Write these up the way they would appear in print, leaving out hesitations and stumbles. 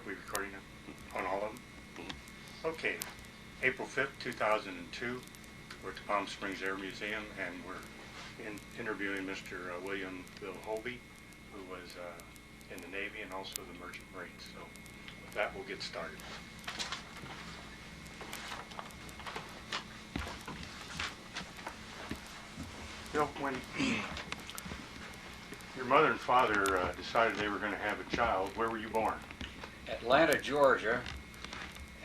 We recording it on all of them? Okay, April 5th, 2002, we're at the Palm Springs Air Museum, and we're interviewing Mr. William Bill Holby, who was in the Navy and also the Merchant Marines. So with that, we'll get started. Bill, when your mother and father decided they were going to have a child, where were you born? Atlanta, Georgia,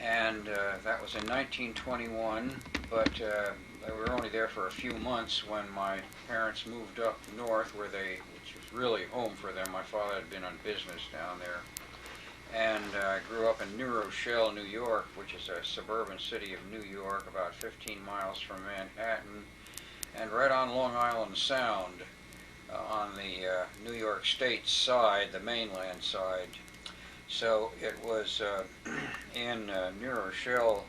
and that was in 1921, but they were only there for a few months when my parents moved up north, which was really home for them. My father had been on business down there, and I grew up in New Rochelle, New York, which is a suburban city of New York, about 15 miles from Manhattan, and right on Long Island Sound, on the New York State side, the mainland side. So it was in New Rochelle,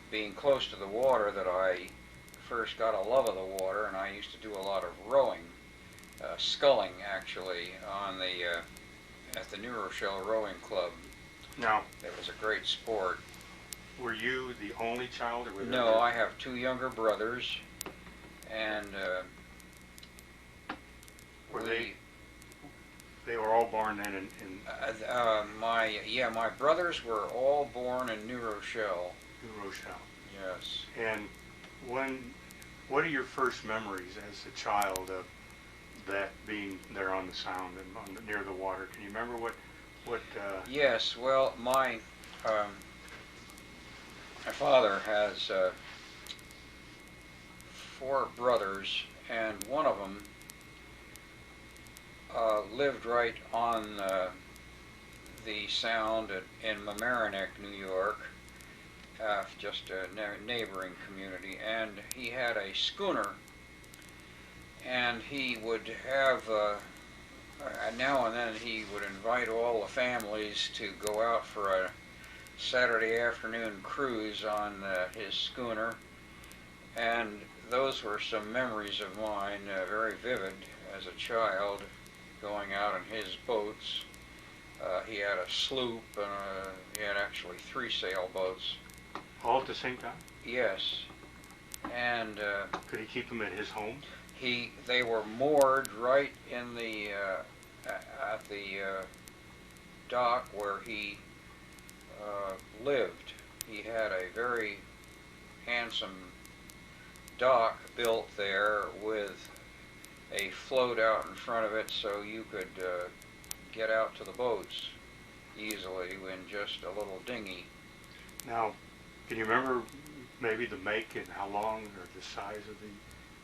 being close to the water, that I first got a love of the water, and I used to do a lot of rowing, sculling actually, on at the New Rochelle Rowing Club. Now, it was a great sport. Were you the only child, or were there No, I have two younger brothers, and were they were all born then in my brothers were all born in New Rochelle. New Rochelle. Yes. And what are your first memories as a child of that, being there on the Sound and near the water? Can you remember what? Yes. Well, my father has 4 brothers, and one of them lived right on the Sound in Mamaroneck, New York, just a neighboring community, and he had a schooner, and he would have now and then he would invite all the families to go out for a Saturday afternoon cruise on his schooner, and those were some memories of mine, very vivid as a child, going out in his boats. He had a sloop, and he had actually 3 sailboats. All at the same time? Yes. And could he keep them at his home? They were moored right in the at the dock where he lived. He had a very handsome dock built there with a float out in front of it, so you could get out to the boats easily in just a little dinghy. Now, can you remember maybe the make and how long, or the size of the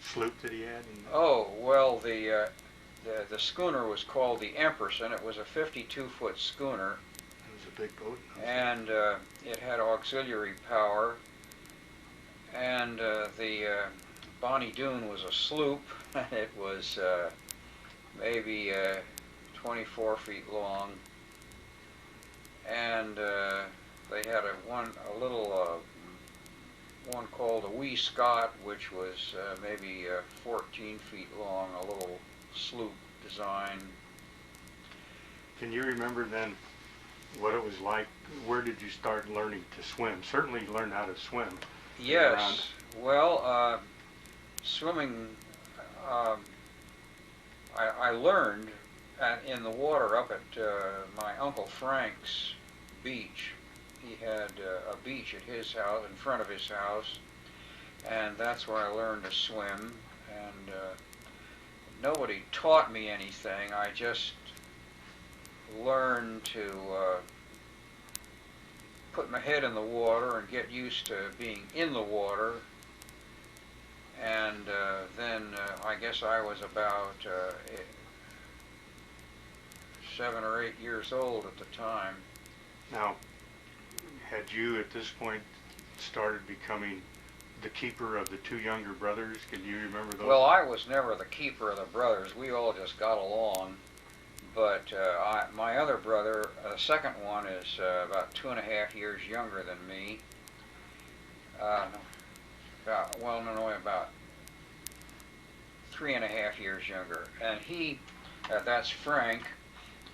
sloop that he had? Oh, well, the schooner was called the Empress, and it was a 52-foot schooner. It was a big boat. And it had auxiliary power, and the Bonnie Doon was a sloop. It was maybe 24 feet long, and they had a little one called a Wee Scott, which was maybe 14 feet long, a little sloop design. Can you remember then what it was like? Where did you start learning to swim? Certainly you learned how to swim. Yes. Well, swimming, I learned in the water up at my Uncle Frank's beach. He had a beach at his house, in front of his house, and that's where I learned to swim. And nobody taught me anything. I just learned to put my head in the water and get used to being in the water. And then I guess I was about 7 or 8 years old at the time. Now, had you at this point started becoming the keeper of the 2 younger brothers? Can you remember those? Well, I was never the keeper of the brothers. We all just got along. But my other brother, the second one, is about 2.5 years younger than me. About 3.5 years younger. And that's Frank,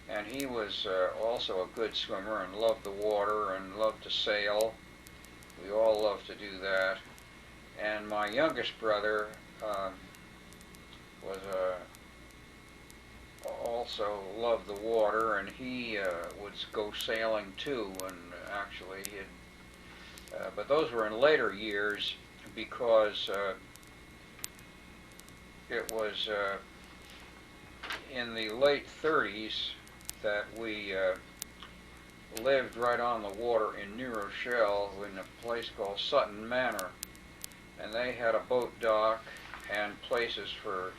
and he was also a good swimmer and loved the water and loved to sail. We all loved to do that. And my youngest brother was also loved the water, and he would go sailing too. And actually, but those were in later years because it was in the late 30s that we lived right on the water in New Rochelle in a place called Sutton Manor. And they had a boat dock and places for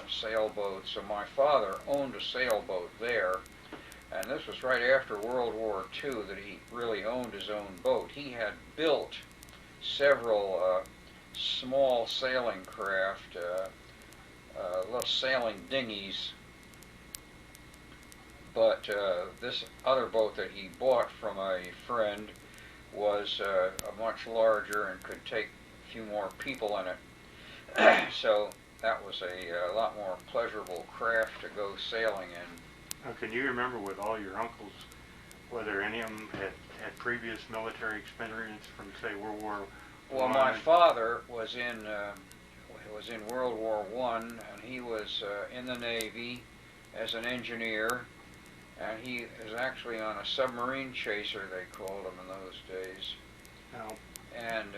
sailboats. So my father owned a sailboat there. And this was right after World War II that he really owned his own boat. He had built several small sailing craft, little sailing dinghies. But this other boat that he bought from a friend was a much larger and could take a few more people in it. So that was a lot more pleasurable craft to go sailing in. Now, can you remember with all your uncles whether any of them had previous military experience from, say, World War I? Well, my father was in World War I, and he was in the Navy as an engineer, and he was actually on a submarine chaser, they called them in those days. No. And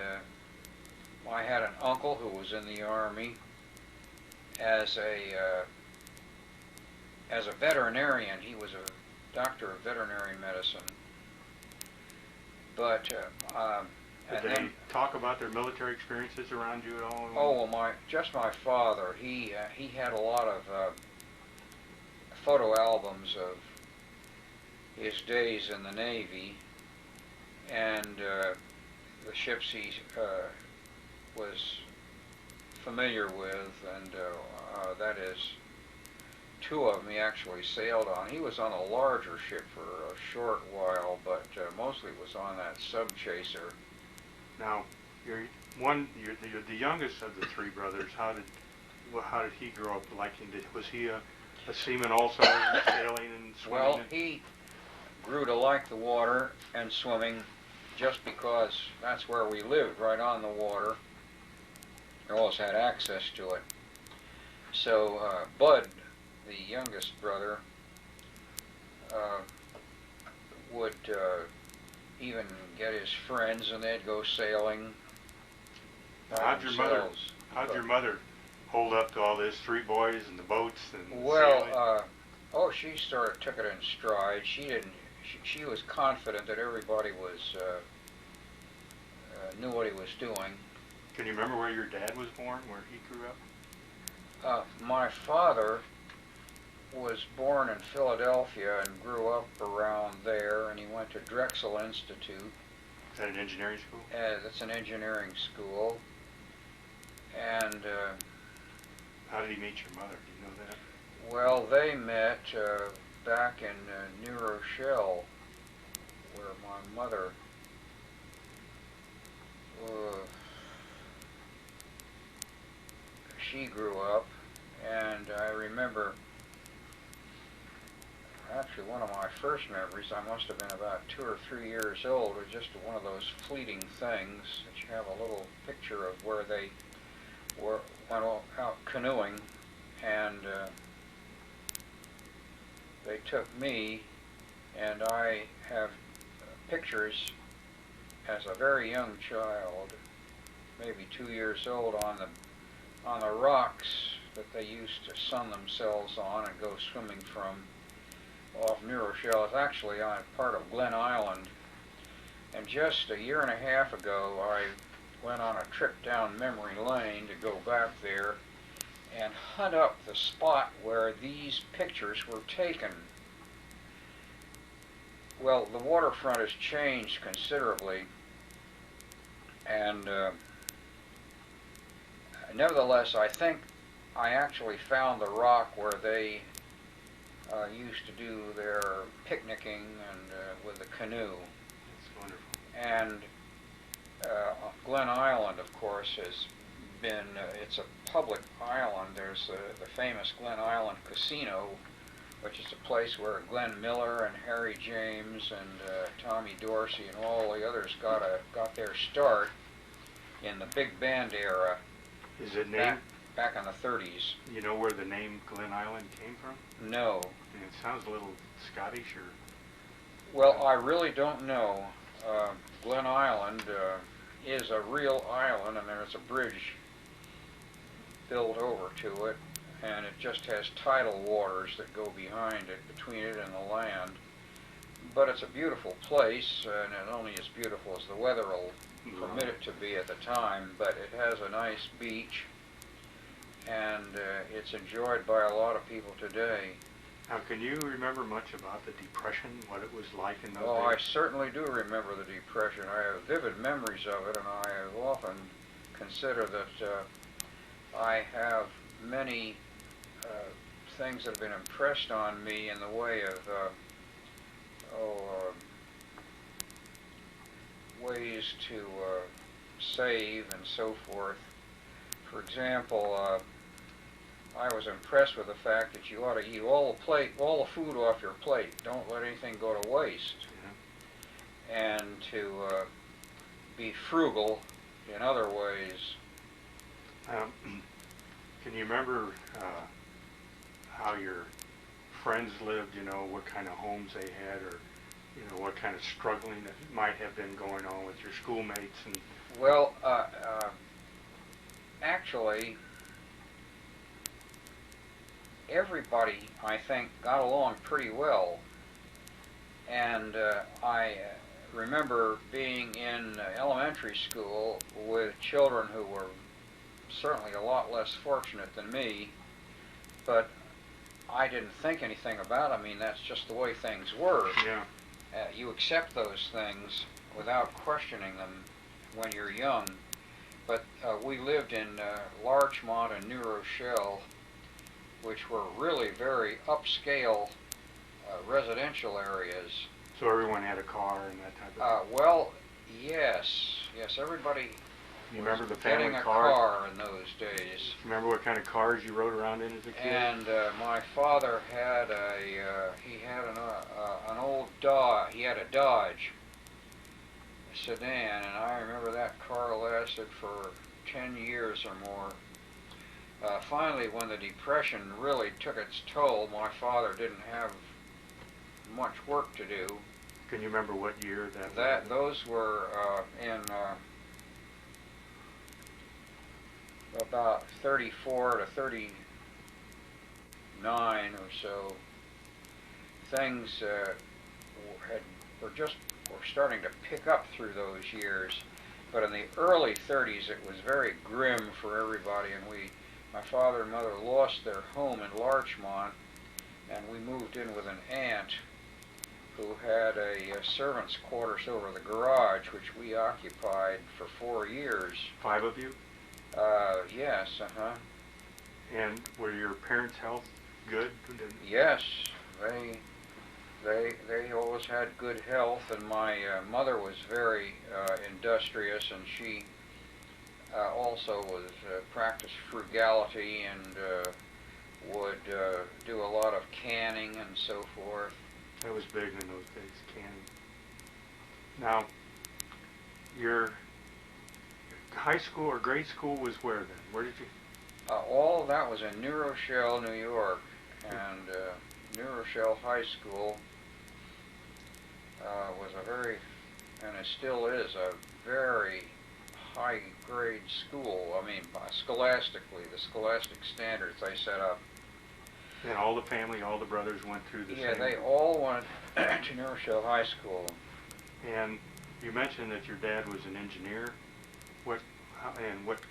I had an uncle who was in the Army as a veterinarian. He was a doctor of veterinary medicine. But Did they talk about their military experiences around you at all? Oh, well, just my father. He had a lot of photo albums of his days in the Navy, and the ships he was familiar with, and that is, two of them he actually sailed on. He was on a larger ship for a short while, but mostly was on that sub-chaser. Now, you're the youngest of the three brothers. How did he grow up liking it? Was he a seaman also, sailing and swimming? Well, he grew to like the water and swimming just because that's where we lived, right on the water. We always had access to it. So Bud, the youngest brother, would even get his friends and they'd go sailing. How'd your mother hold up to all this? Three boys and the boats and well, she sort of took it in stride. She was confident that everybody was knew what he was doing. Can you remember where your dad was born, where he grew up? My father was born in Philadelphia and grew up around there, and he went to Drexel Institute. Is that an engineering school? That's an engineering school. And how did he meet your mother? Do you know that? Well, they met back in New Rochelle, where my mother she grew up, and I remember actually one of my first memories, I must have been about 2 or 3 years old, was just one of those fleeting things that you have a little picture of where they went out canoeing, and they took me, and I have pictures as a very young child, maybe 2 years old, on the rocks that they used to sun themselves on and go swimming from off New Rochelle. It's actually on part of Glen Island. And just a year and a half ago, I went on a trip down memory lane to go back there and hunt up the spot where these pictures were taken. Well, the waterfront has changed considerably, and nevertheless, I think I actually found the rock where they used to do their picnicking and with the canoe. That's wonderful. And Glen Island, of course, has been, it's a public island. There's the famous Glen Island Casino, which is a place where Glenn Miller and Harry James and Tommy Dorsey and all the others got their start in the big band era. Is it named? Back in the 30s. You know where the name Glen Island came from? No. And it sounds a little Scottish, or... Well, I really don't know. Glen Island is a real island, and there's a bridge built over to it, and it just has tidal waters that go behind it, between it and the land. But it's a beautiful place, and it only as beautiful as the weather will permit it to be at the time, but it has a nice beach, and it's enjoyed by a lot of people today. Now, can you remember much about the Depression, what it was like in those Oh, I days? certainly do remember the Depression. I have vivid memories of it, and I have often considered that I have many things that have been impressed on me in the way of ways to save and so forth. For example, I was impressed with the fact that you ought to eat all the food off your plate. Don't let anything go to waste. Yeah. And to be frugal in other ways. Can you remember how your friends lived, you know, what kind of homes they had, or, you know, what kind of struggling that might have been going on with your schoolmates? And well, actually, everybody, I think, got along pretty well. And I remember being in elementary school with children who were certainly a lot less fortunate than me, but I didn't think anything about it. I mean, that's just the way things were. Yeah. You accept those things without questioning them when you're young. But we lived in Larchmont and New Rochelle, which were really very upscale residential areas. So everyone had a car and that type of thing? Well, yes, everybody You remember the was family getting a car? car in those days. Remember what kind of cars you rode around in as a kid? And my father had an old Dodge. He had a Dodge sedan, and I remember that car lasted for 10 years or more. Finally, when the Depression really took its toll, my father didn't have much work to do. Can you remember what year that was? Those were in about 34 to 39 or so. Things were starting to pick up through those years, but in the early 30s it was very grim for everybody, and my father and mother lost their home in Larchmont, and we moved in with an aunt who had a servant's quarters over the garage, which we occupied for 4 years. 5 of you? Yes, And were your parents' health good? Yes, they always had good health, and my mother was very industrious, and she also was practiced frugality and would do a lot of canning and so forth. That was big in those days, canning. Now, your high school or grade school was where then? Where did you? All of that was in New Rochelle, New York, and New Rochelle High School was and it still is, a very high-grade school. I mean, scholastically, the scholastic standards they set up. And all the family, all the brothers went through the same? Yeah, they all went to New Rochelle High School. And you mentioned that your dad was an engineer. What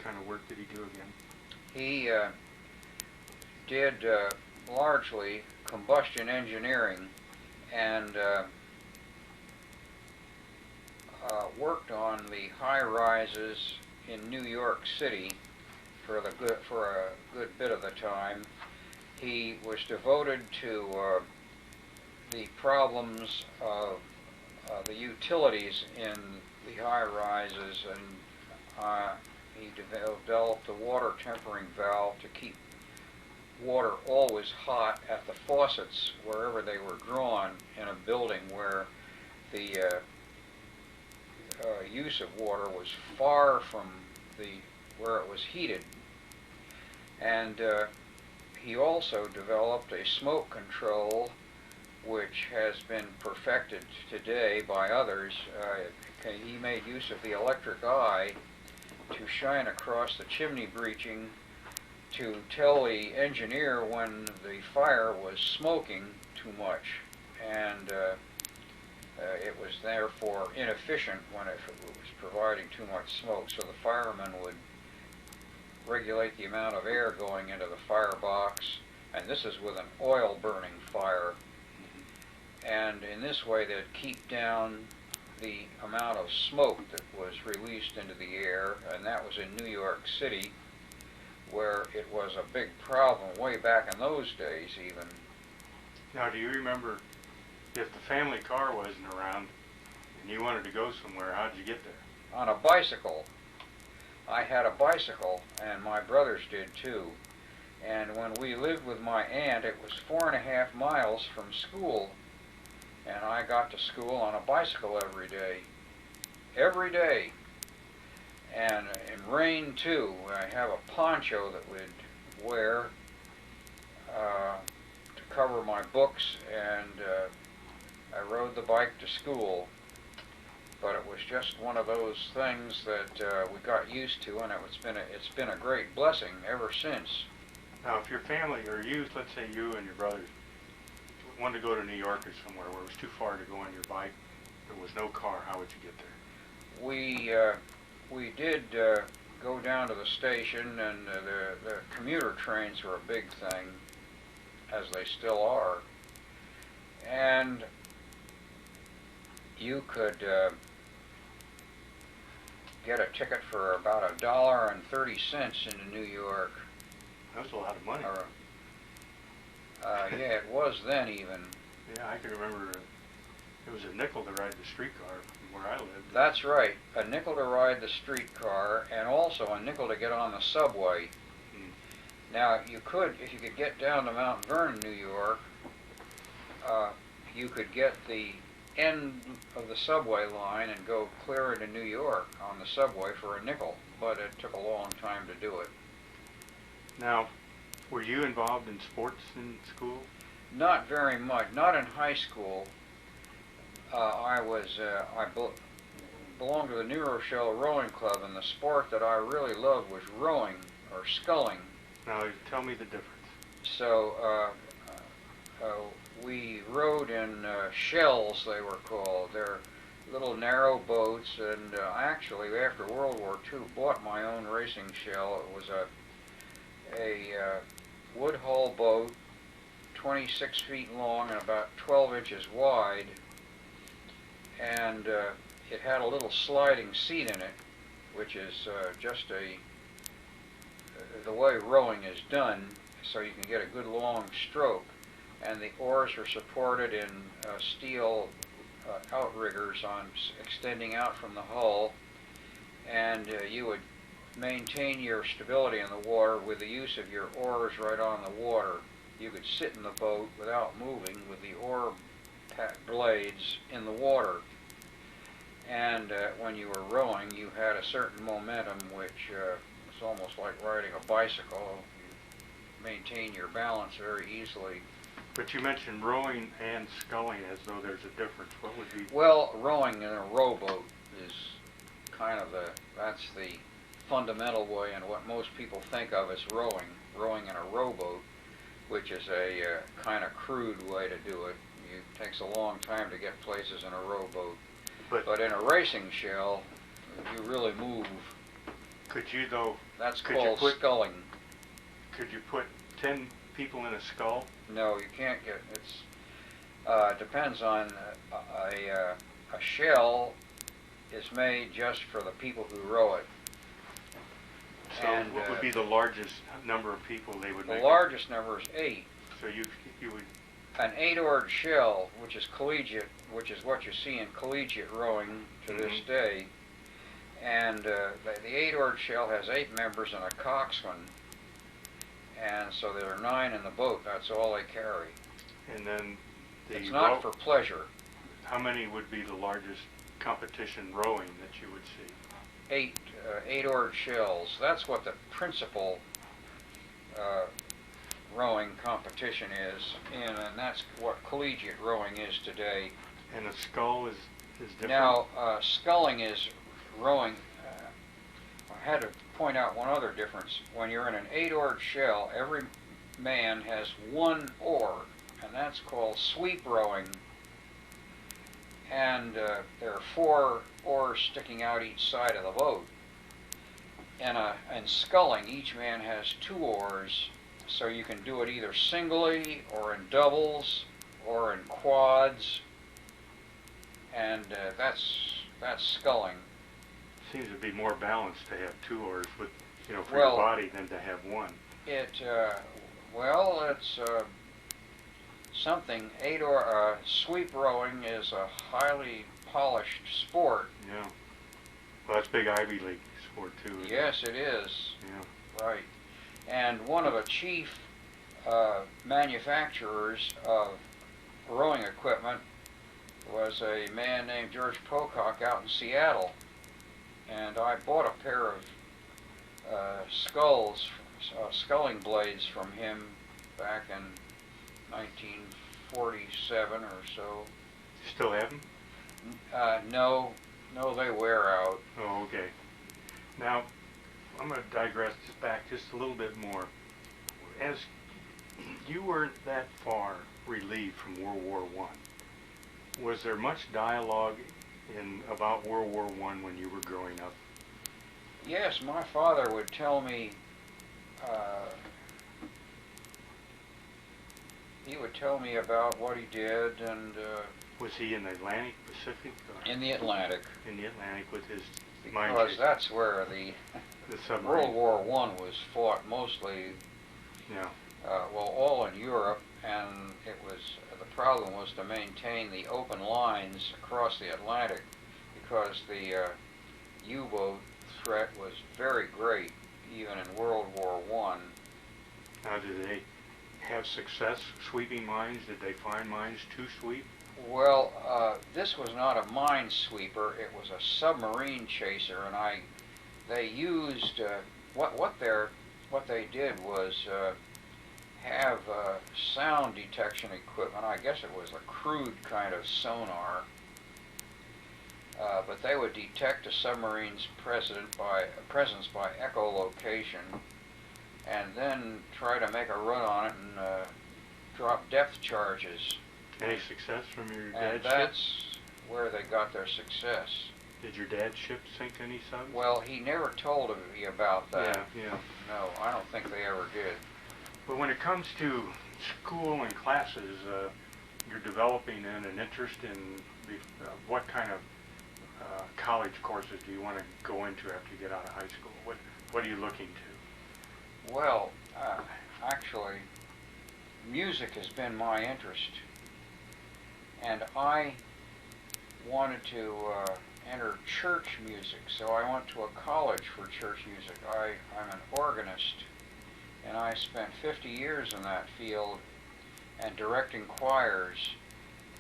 kind of work did he do again? He did largely combustion engineering, and worked on the high-rises in New York City for a good bit of the time. He was devoted to the problems of the utilities in the high-rises, and he developed a water tempering valve to keep water always hot at the faucets wherever they were drawn in a building where the use of water was far from where it was heated. And he also developed a smoke control which has been perfected today by others. He made use of the electric eye to shine across the chimney breeching to tell the engineer when the fire was smoking too much, and it was therefore inefficient when it was providing too much smoke. So the fireman would regulate the amount of air going into the firebox, and this is with an oil burning fire. And in this way they'd keep down the amount of smoke that was released into the air, and that was in New York City, where it was a big problem way back in those days even. Now, do you remember if the family car wasn't around and you wanted to go somewhere, how'd you get there? On a bicycle. I had a bicycle, and my brothers did too. And when we lived with my aunt, it was 4.5 miles from school, and I got to school on a bicycle every day. Every day. And in rain too. I have a poncho that we'd wear to cover my books, and I rode the bike to school. But it was just one of those things that we got used to, and it's been a great blessing ever since. Now, if your family, or you, let's say you and your brothers, wanted to go to New York or somewhere where it was too far to go on your bike, there was no car, how would you get there? We did go down to the station, and the commuter trains were a big thing, as they still are. And you could get a ticket for about $1.30 into New York. That's a lot of money. Yeah, it was then even. Yeah, I can remember it was a nickel to ride the streetcar from where I lived. That's right, a nickel to ride the streetcar, and also a nickel to get on the subway. Now, you could, if you could get down to Mount Vernon, New York, you could get the end of the subway line and go clear into New York on the subway for a nickel, but it took a long time to do it. Now, were you involved in sports in school? Not very much. Not in high school. I belonged to the New Rochelle Rowing Club, and the sport that I really loved was rowing, or sculling. Now, tell me the difference. So we rowed in shells, they were called. They're little narrow boats, and I actually, after World War II, bought my own racing shell. It was a wood hull boat, 26 feet long and about 12 inches wide, and it had a little sliding seat in it, which is just the way rowing is done, so you can get a good long stroke. And the oars are supported in steel outriggers extending out from the hull, and you would maintain your stability in the water with the use of your oars right on the water. You could sit in the boat without moving with the oar blades in the water. And when you were rowing, you had a certain momentum, which was almost like riding a bicycle. You maintain your balance very easily. But you mentioned rowing and sculling as though there's a difference. What would be? Well, rowing in a rowboat is kind of that's the fundamental way, and what most people think of as rowing. Rowing in a rowboat, which is a kind of crude way to do it. It takes a long time to get places in a rowboat. But in a racing shell, you really move. Could you, though? That's called sculling. Could you put 10 people in a scull? No, you can't get. It depends on a shell is made just for the people who row it. So and, what would be the largest number of people they would make? The largest number is 8. So you would. An 8-oared shell, which is collegiate, which is what you see in collegiate rowing to this day, and the 8-oared shell has 8 members and a coxswain, and so there are 9 in the boat. That's all they carry. And then It's not for pleasure. How many would be the largest competition rowing that you would see? 8-oared shells. That's what the principal rowing competition is, and that's what collegiate rowing is today. And a scull is different? Now, sculling is rowing. I had to point out one other difference. When you're in an 8-oared shell, every man has 1 oar, and that's called sweep rowing. And there are 4 oars sticking out each side of the boat. In sculling, each man has 2 oars, so you can do it either singly or in doubles or in quads, and that's sculling. Seems to be more balanced to have 2 oars with, for Well, your body than to have 1. It's something. 8-oar sweep rowing is a highly polished sport. Yeah. Well, that's big Ivy League sport too. Yes, it is. Yeah. Right. And one of the chief manufacturers of rowing equipment was a man named George Pocock out in Seattle. And I bought a pair of sculling blades from him back in 1947 or so. You still have them? No, they wear out. Oh, okay. Now, I'm going to digress back just a little bit more. As you weren't that far relieved from World War I, was there much dialogue about World War I when you were growing up? Yes, my father would tell me, about what he did, and Was he in the Atlantic, Pacific? Or in the Atlantic. In the Atlantic with his mine Because chasers? that's where the submarine. World War I was fought mostly, Yeah. all in Europe, and the problem was to maintain the open lines across the Atlantic, because the U-boat threat was very great, even in World War I. Now, did they have success sweeping mines? Did they find mines to sweep? Well, this was not a mine sweeper, it was a submarine chaser, and they used, what they did was have sound detection equipment. I guess it was a crude kind of sonar, but they would detect a submarine's presence by echolocation, and then try to make a run on it and drop depth charges. Any success from your And dad's that's ship? where they got their success. Did your dad's ship sink any subs? Well, he never told me about that. Yeah. No, I don't think they ever did. But when it comes to school and classes, you're developing an interest in what kind of college courses do you want to go into after you get out of high school? What are you looking to? Well, actually, music has been my interest, and I wanted to enter church music, so I went to a college for church music. I'm an organist, and I spent 50 years in that field and directing choirs,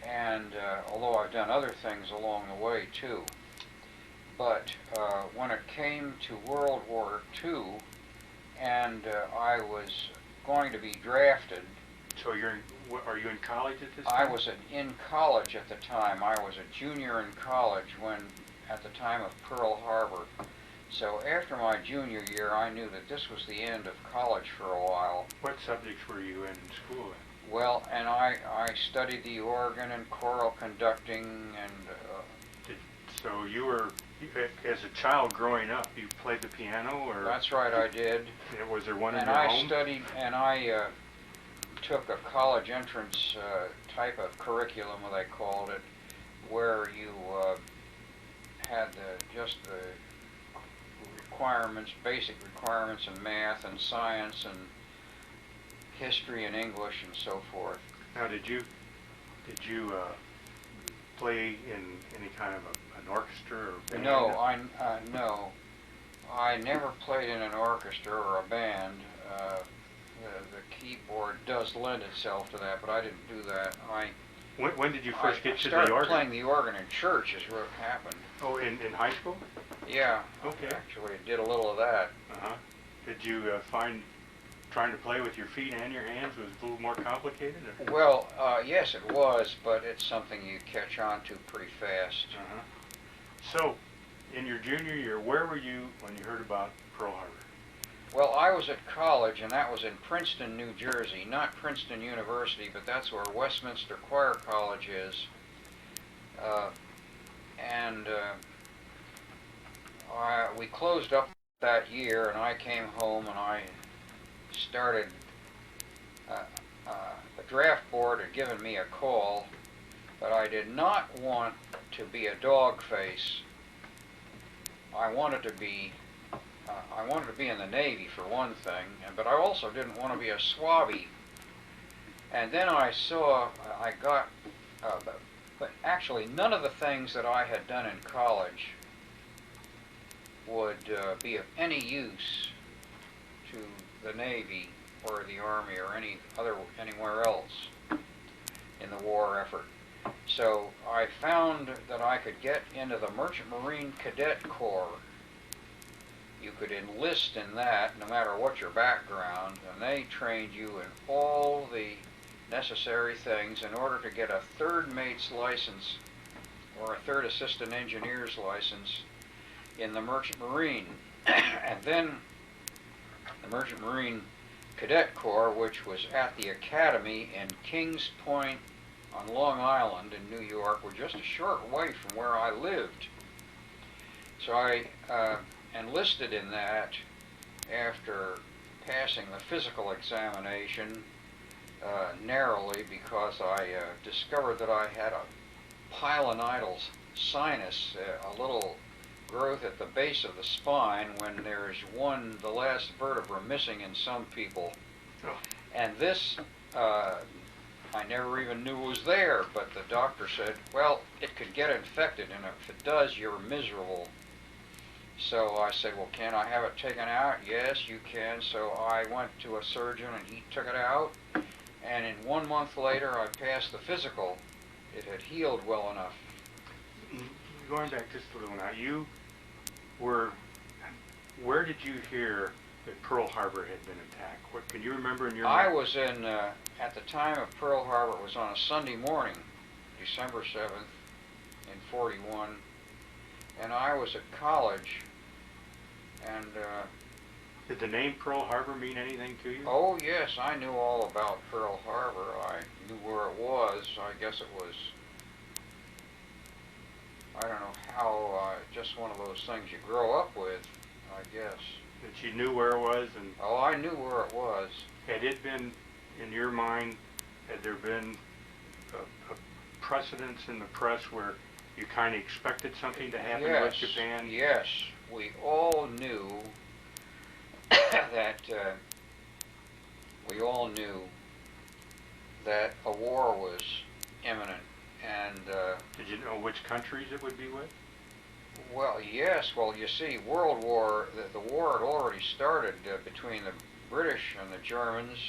and although I've done other things along the way too. But when it came to World War II, and I was going to be drafted. So are you in college at this I time? was in college at the time. I was a junior in college at the time of Pearl Harbor. So after my junior year, I knew that this was the end of college for a while. What subjects were you in school? Well, and I studied the organ and choral conducting, and So you were, as a child growing up, you played the piano, or? that's right, I did. Was there one in And your I home? studied, and I took a college entrance type of curriculum, they called it, where you had just the requirements, basic requirements in math and science and history and English and so forth. Now, did you play in any kind of an orchestra or band? No, I never played in an orchestra or a band. the keyboard does lend itself to that, but I didn't do that. When did you first get to the started organ? playing the organ in church is what happened. Oh, in high school? Yeah. Okay. Actually, I did a little of that. Uh-huh. Did you find trying to play with your feet and your hands was a little more complicated? Or? Well, yes, it was, but it's something you catch on to pretty fast. Uh-huh. So, in your junior year, where were you when you heard about Pearl Harbor? Well, I was at college, and that was in Princeton, New Jersey. Not Princeton University, but that's where Westminster Choir College is. We closed up that year, and I came home, and I started. The draft board had given me a call, but I did not want to be a dog face. I wanted to be in the Navy for one thing, but I also didn't want to be a swabby. And then I got, but actually none of the things that I had done in college would be of any use to the Navy or the Army or anywhere else in the war effort. So I found that I could get into the Merchant Marine Cadet Corps. You could enlist in that no matter what your background, and they trained you in all the necessary things in order to get a third mate's license or a third assistant engineer's license in the Merchant Marine. And then the Merchant Marine Cadet Corps, which was at the Academy in Kings Point on Long Island in New York, were just a short way from where I lived. So I enlisted in that after passing the physical examination narrowly because I discovered that I had a pilonidal sinus, a little growth at the base of the spine when there's the last vertebra missing in some people. Oh. And this I never even knew was there, but the doctor said, well, it could get infected, and if it does, you're miserable. So I said, well, can I have it taken out? Yes, you can. So I went to a surgeon, and he took it out, and in 1 month later, I passed the physical. It had healed well enough. Going back just a little now, where did you hear that Pearl Harbor had been attacked? What can you remember in your I mind? was at the time of Pearl Harbor, it was on a Sunday morning, December 7th, in '41, and I was at college, and Did the name Pearl Harbor mean anything to you? oh yes, I knew all about Pearl Harbor. I knew where it was. I guess it was, I don't know how, just one of those things you grow up with, I guess. That you knew where it was, and Oh, I knew where it was. had it been, in your mind, had there been a precedence in the press where you kind of expected something to happen with Japan? Yes, we all knew that a war was imminent, and Did you know which countries it would be with? well, yes. Well, you see, the war had already started between the British and the Germans.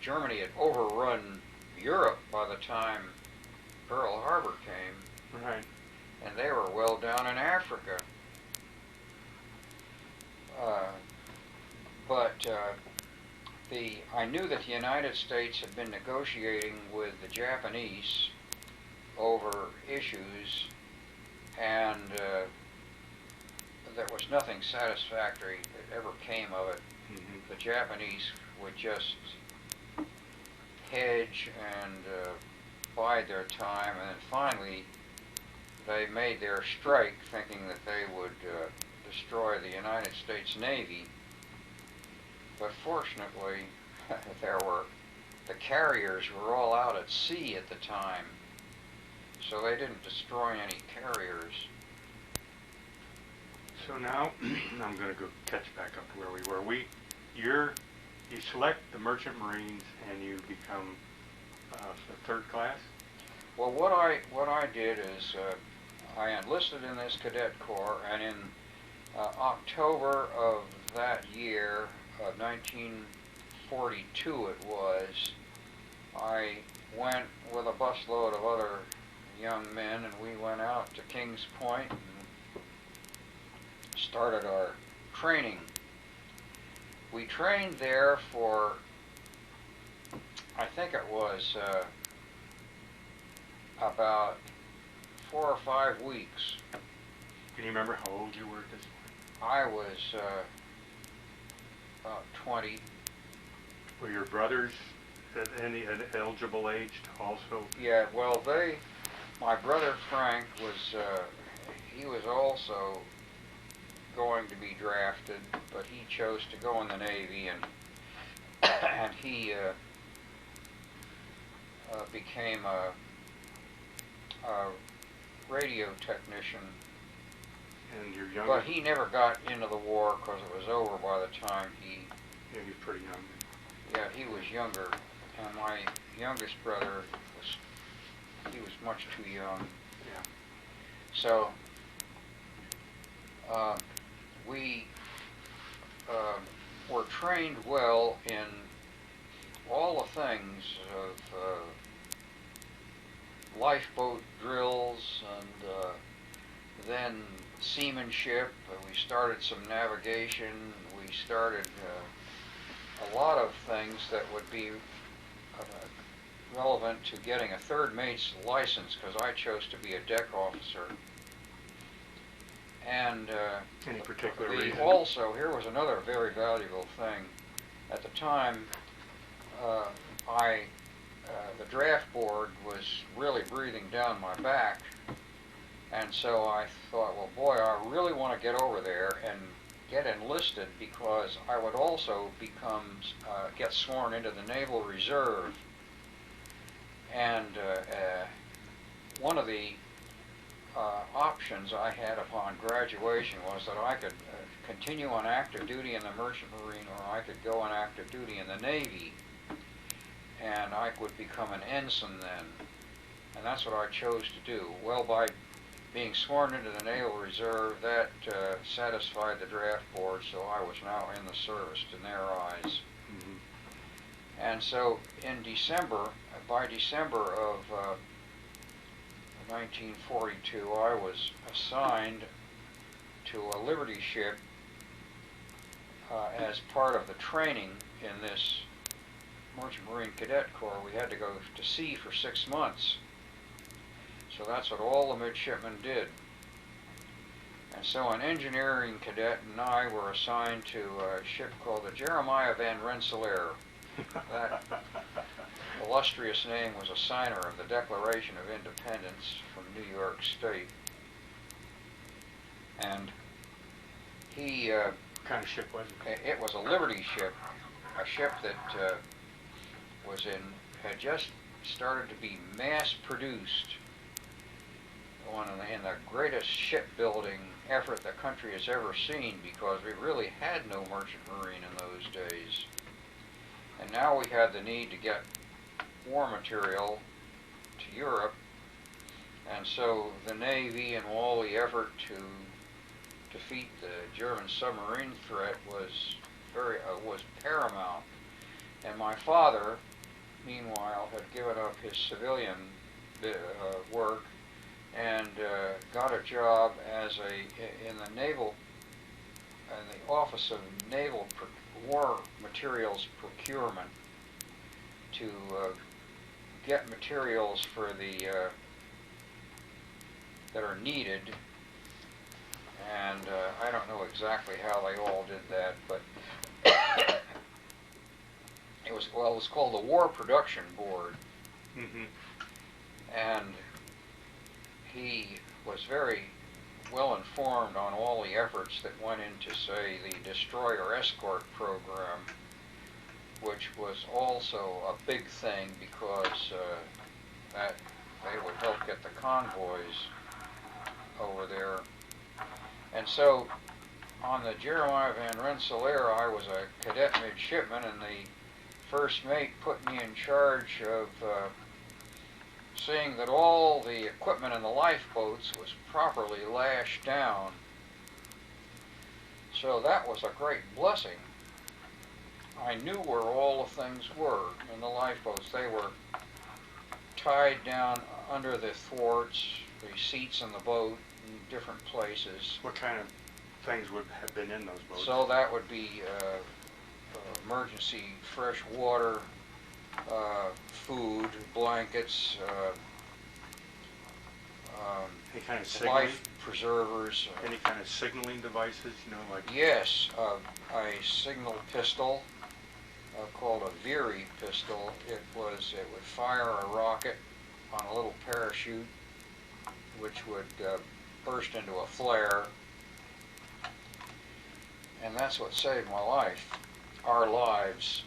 Germany had overrun Europe by the time Pearl Harbor came, Right. and they were well down in Africa. I knew that the United States had been negotiating with the Japanese over issues, and there was nothing satisfactory that ever came of it. Mm-hmm. The Japanese would just hedge and bide their time, and then finally they made their strike thinking that they would destroy the United States Navy. But fortunately, the carriers were all out at sea at the time, so they didn't destroy any carriers. So now, I'm going to go catch back up to where we were. You select the Merchant Marines and you become a third class? Well, what I did is I enlisted in this cadet corps, and in October of that year, 1941, 1942 it was, I went with a busload of other young men, and we went out to Kings Point and started our training. We trained there for, I think it was about 4 or 5 weeks. Can you remember how old you were at this point? I was about 20. Were your brothers at any eligible age also? Yeah, well, my brother Frank was, he was also going to be drafted, but he chose to go in the Navy, and he became a radio technician. And your younger? But he never got into the war because it was over by the time he... Yeah, he was pretty young. Yeah, he was younger, and my youngest brother he was much too young. Yeah. So we were trained well in all the things of lifeboat drills, and then seamanship. We started some navigation. We started a lot of things that would be relevant to getting a third mate's license, because I chose to be a deck officer. And any particular reason? Also, here was another very valuable thing. At the time, the draft board was really breathing down my back, and so I thought, well, boy, I really want to get over there and get enlisted, because I would also get sworn into the Naval Reserve. And one of the options I had upon graduation was that I could continue on active duty in the Merchant Marine, or I could go on active duty in the Navy, and I would become an ensign then. And that's what I chose to do. Well, by being sworn into the Naval Reserve, that satisfied the draft board, so I was now in the service in their eyes. Mm-hmm. And so in December, by December of 1942, I was assigned to a Liberty ship as part of the training in this Merchant Marine Cadet Corps. We had to go to sea for 6 months. So that's what all the midshipmen did. And so an engineering cadet and I were assigned to a ship called the Jeremiah Van Rensselaer. That illustrious name was a signer of the Declaration of Independence from New York State. And he... what kind of ship was it? It was a Liberty ship, a ship that had just started to be mass-produced in the greatest shipbuilding effort the country has ever seen, because we really had no merchant marine in those days. And now we had the need to get war material to Europe, and so the Navy, and all the effort to defeat the German submarine threat, was paramount. And my father, meanwhile, had given up his civilian work and got a job in the Office of Naval War Materials Procurement, to get materials for that are needed. And I don't know exactly how they all did that, but it was called the War Production Board. Mm-hmm. And he was very well informed on all the efforts that went into, say, the destroyer escort program, which was also a big thing, because that they would help get the convoys over there. And so on the Jeremiah Van Rensselaer, I was a cadet midshipman, and the first mate put me in charge of seeing that all the equipment in the lifeboats was properly lashed down. So that was a great blessing. I knew where all the things were in the lifeboats. They were tied down under the thwarts, the seats in the boat, in different places. What kind of things would have been in those boats? So that would be emergency fresh water, food, blankets, Any kind of signaling? life preservers. Any kind of signaling devices, you know, like? Yes, a signal pistol called a Wwii pistol. It would fire a rocket on a little parachute, which would burst into a flare, and that's what saved my life, our lives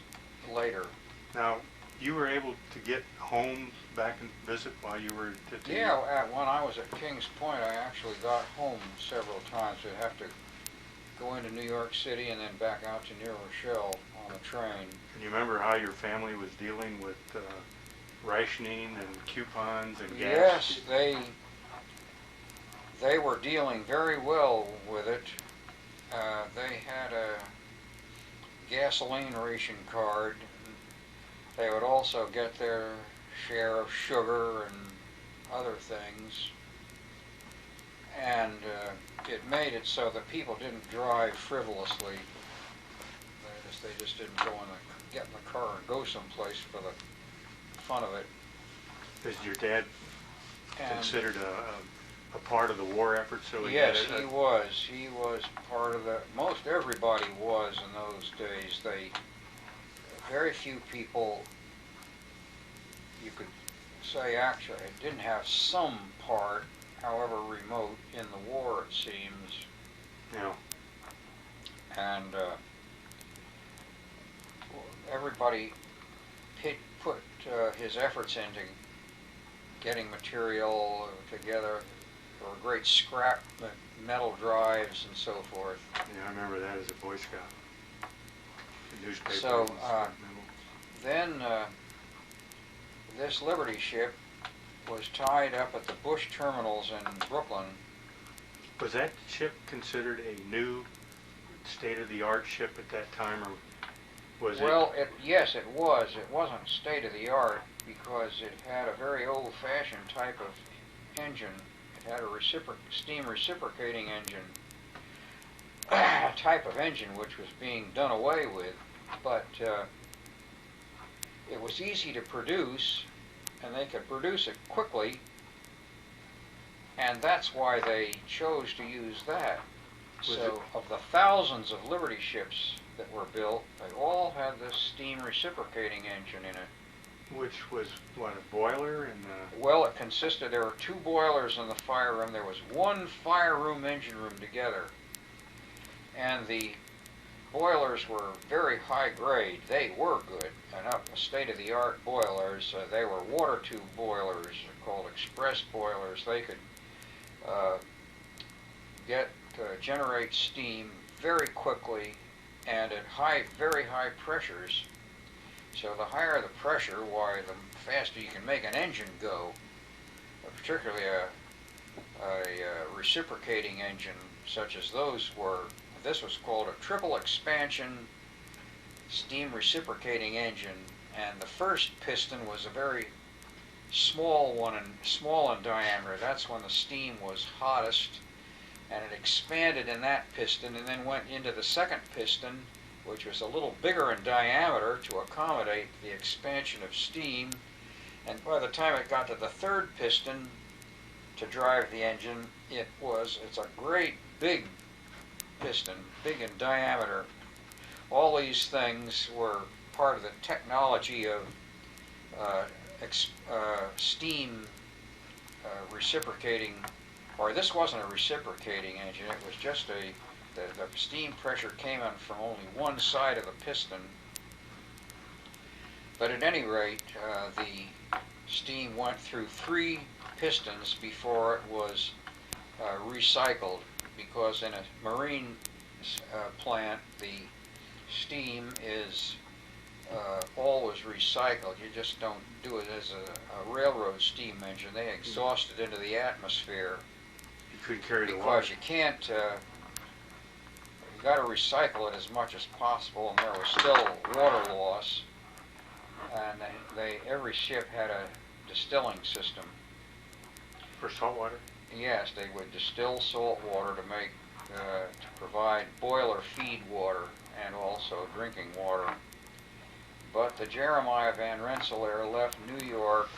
later. Now, you were able to get home back and visit while you were at the... Yeah, when I was at Kings Point, I actually got home several times. We'd have to go into New York City and then back out to New Rochelle on the train. Can you remember how your family was dealing with rationing and coupons and gas? Yes, they were dealing very well with it. They had a gasoline ration card. They would also get their share of sugar and other things. And it made it so that people didn't drive frivolously. They just didn't get in the car and go someplace for the fun of it. Is your dad considered a part of the war effort? So yes, he was. He was part of the. Most everybody was in those days. Very few people, you could say, actually didn't have some part, however remote, in the war, it seems. Yeah. And everybody put his efforts into getting material together for great scrap metal drives and so forth. Yeah, I remember that as a Boy Scout. The newspaper. So then this Liberty ship was tied up at the Bush terminals in Brooklyn. Was that ship considered a new state-of-the-art ship at that time, or was it? Well, yes, it was. It wasn't state-of-the-art because it had a very old-fashioned type of engine. It had a steam reciprocating engine, a type of engine which was being done away with, but it was easy to produce, and they could produce it quickly, and that's why they chose to use that. So of the thousands of Liberty ships that were built, they all had this steam reciprocating engine in it. Which was, what, a boiler? And well, it consisted, there were two boilers in the fire room. There was one fire room, engine room together. And the boilers were very high grade. They were good, enough state-of-the-art boilers. They were water tube boilers called express boilers. They could generate steam very quickly and at very high pressures. So the higher the pressure, why, the faster you can make an engine go, particularly a reciprocating engine such as those were. This was called a triple expansion steam reciprocating engine, and the first piston was a very small one, and small in diameter. That's when the steam was hottest, and it expanded in that piston and then went into the second piston, which was a little bigger in diameter to accommodate the expansion of steam. And by the time it got to the third piston to drive the engine, it's a great big piston, big in diameter. All these things were part of the technology of steam reciprocating, or this wasn't a reciprocating engine, it was just the steam pressure came in from only one side of the piston. But at any rate, the steam went through 3 pistons before it was recycled, because in a marine plant, the steam is always recycled. You just don't do it as a railroad steam engine. They exhaust it into the atmosphere. you couldn't carry the Because water. you can't, you got to recycle it as much as possible, and there was still water loss. And every ship had a distilling system. For salt water? Yes, they would distill salt water to make to provide boiler feed water and also drinking water. But the Jeremiah Van Rensselaer left New York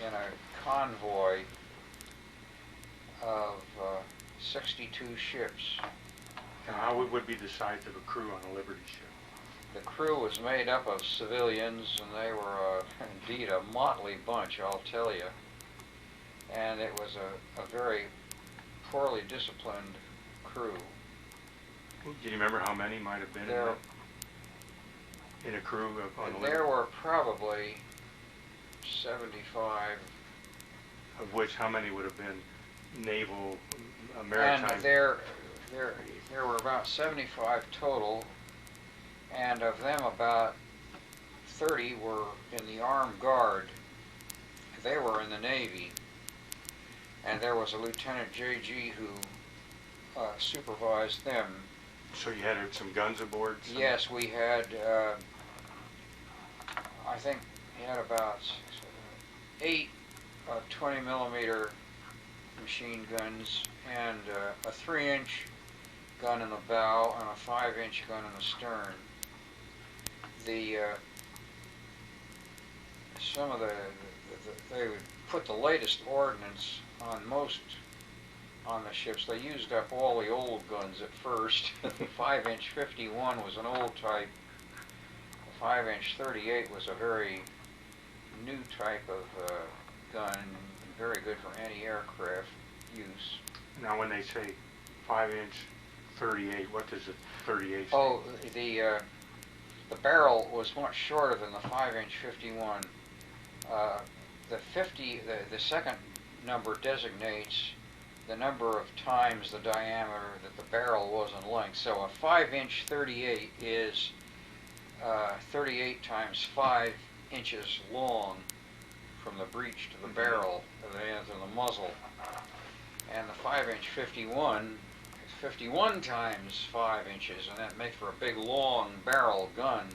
in a convoy of 62 ships. Now, how would be the size of a crew on a Liberty ship? The crew was made up of civilians, and they were indeed a motley bunch, I'll tell you. And it was a very poorly disciplined crew. Do you remember how many might have been in a crew on a Liberty? There were probably 75. Of which, how many would have been naval, maritime? And there were about 75 total, and of them about 30 were in the armed guard. They were in the Navy, and there was a Lieutenant J.G. who supervised them. So you had some guns aboard? Yes, we had, I think we had about 8 20 millimeter machine guns and a 3-inch gun in the bow and a 5-inch gun in the stern. They would put the latest ordnance on the ships. They used up all the old guns at first. The 5-inch 51 was an old type. The 5-inch 38 was a very new type of gun, very good for anti-aircraft use. Now, when they say 5-inch 38, what does a 38 say? Oh, the barrel was much shorter than the 5-inch 51. The second number designates the number of times the diameter that the barrel was in length. So a 5-inch 38 is 38 times 5 inches long from the breech to the barrel to the muzzle. And the 5-inch 51 is 51 times 5 inches, and that makes for a big long barrel gun.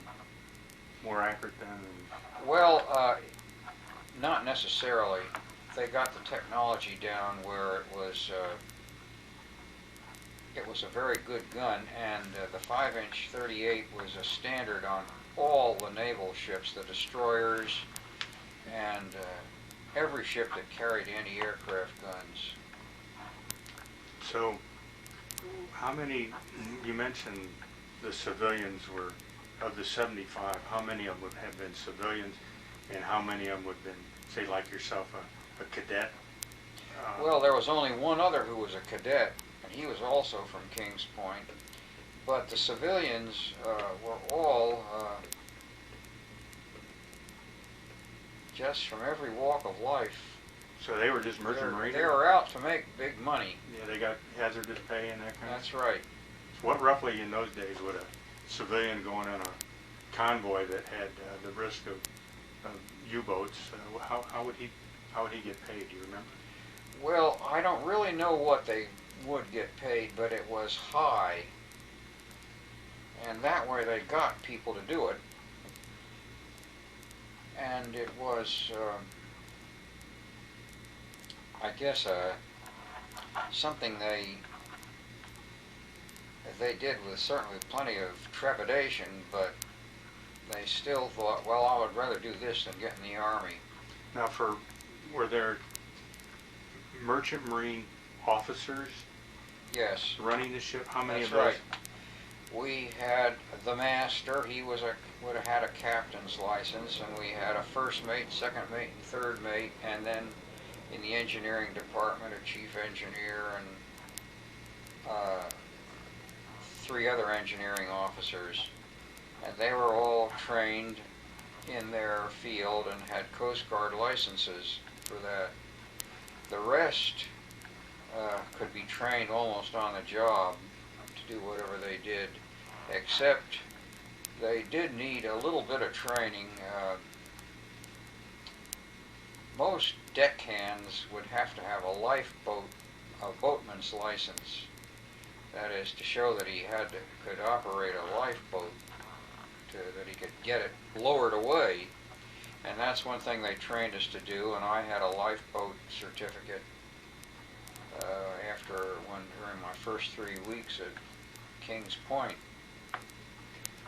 More accurate than? Well, not necessarily. They got the technology down where it was a very good gun, and the 5-inch 38 was a standard on all the naval ships, the destroyers, and every ship that carried anti-aircraft guns. So, how many, you mentioned the civilians were, of the 75, how many of them would have been civilians, and how many of them would have been, say, like yourself, a cadet? Well, there was only one other who was a cadet, and he was also from Kings Point. But the civilians were all just from every walk of life. So they were just merchant mariners? They were out to make big money. Yeah, they got hazardous pay and that kind of That's stuff? right. So what roughly in those days would a civilian going on a convoy that had the risk of U-boats, how would he get paid, do you remember? Well, I don't really know what they would get paid, but it was high. And that way they got people to do it. And it was, I guess, something they did with certainly plenty of trepidation, but they still thought, well, I would rather do this than get in the Army. Now, were there merchant marine officers? Yes. Running the ship? How many That's of those? right. We had the master. He would have had a captain's license, and we had a first mate, second mate, and third mate, and then in the engineering department, a chief engineer and 3 other engineering officers. And they were all trained in their field and had Coast Guard licenses for that. The rest could be trained almost on the job to do whatever they did, except they did need a little bit of training. Most deckhands would have to have a lifeboat, a boatman's license, That is to show that he could operate a lifeboat, that he could get it lowered away. And that's one thing they trained us to do, and I had a lifeboat certificate during my first 3 weeks at Kings Point.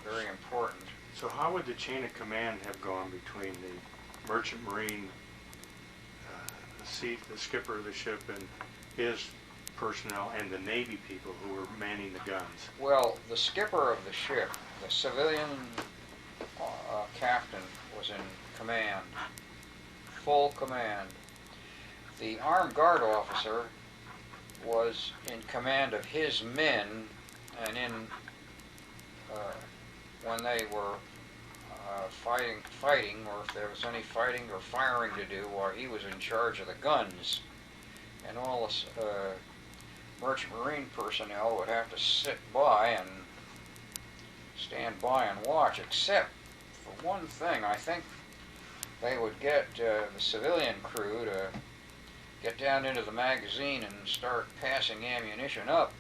Very important. So how would the chain of command have gone between the merchant marine, the skipper of the ship, and his personnel, and the Navy people who were manning the guns? Well, the skipper of the ship, the civilian captain, was in command, full command. The armed guard officer was in command of his men, and when they were fighting, or if there was any fighting or firing to do, while he was in charge of the guns. And all the merchant marine personnel would have to sit by and stand by and watch, except for one thing. I think they would get the civilian crew to get down into the magazine and start passing ammunition up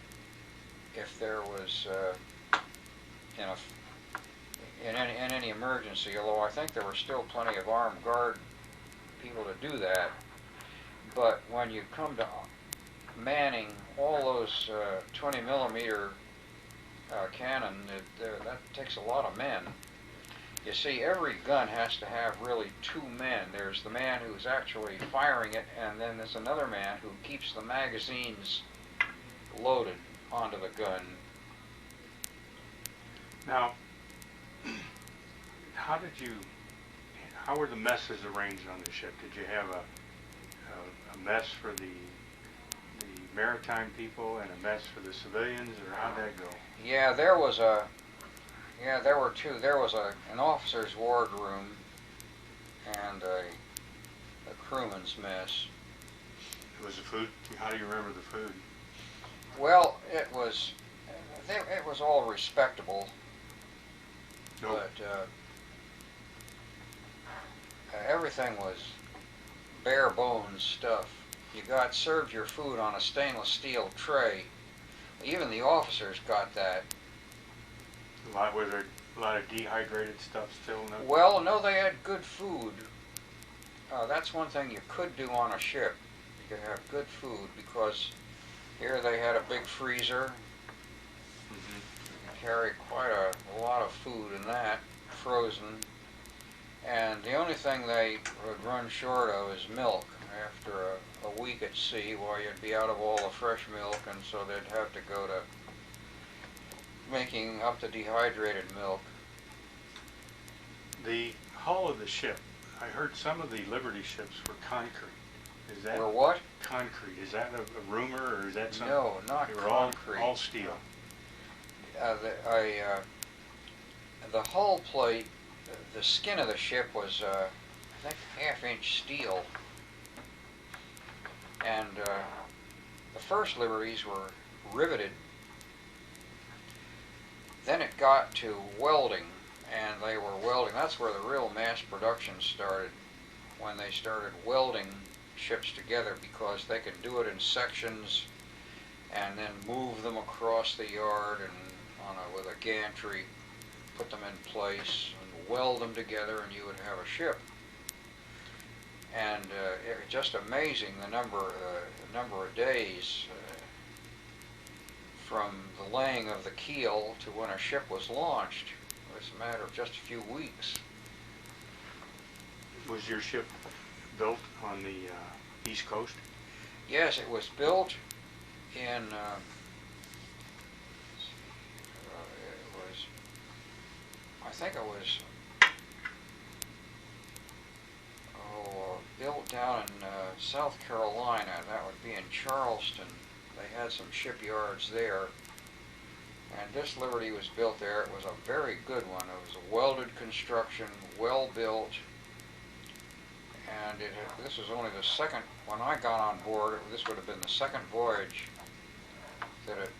if there was in any emergency, although I think there were still plenty of armed guard people to do that. But when you come to manning all those 20 millimeter cannon, that takes a lot of men. You see, every gun has to have really 2 men. There's the man who's actually firing it, and then there's another man who keeps the magazines loaded onto the gun. Now, how were the messes arranged on the ship? Did you have a mess for the maritime people and a mess for the civilians, or how'd that go? Yeah, there were 2. There was an officer's wardroom and a crewman's mess. Was the food? How do you remember the food? Well, it was all respectable, Nope. but everything was bare bones stuff. You served your food on a stainless steel tray. Even the officers got that. Was there a lot of dehydrated stuff still in the... Well, no, they had good food. That's one thing you could do on a ship. You could have good food, because here they had a big freezer. Mm-hmm. You carry quite a lot of food in that, frozen. And the only thing they would run short of is milk. After a week at sea, you'd be out of all the fresh milk, and so they'd have to go to making up the dehydrated milk. The hull of the ship, I heard some of the Liberty ships were concrete. Is that... Were what? Concrete. Is that a rumor, or is that something? No, not they were concrete. all steel. The hull plate, the skin of the ship was, I think, 1/2-inch steel. And the first Liberties were riveted. Then it got to welding, and they were welding. That's where the real mass production started, when they started welding ships together, because they could do it in sections and then move them across the yard and with a gantry, put them in place and weld them together, and you would have a ship. And it was just amazing the number of days from the laying of the keel to when a ship was launched. It was a matter of just a few weeks. Was your ship built on the East Coast? Yes, it was built in, I think it was built down in South Carolina. That would be in Charleston. They had some shipyards there. And this Liberty was built there. It was a very good one. It was a welded construction, well built. And this was only the second, when I got on board, this would have been the second voyage that it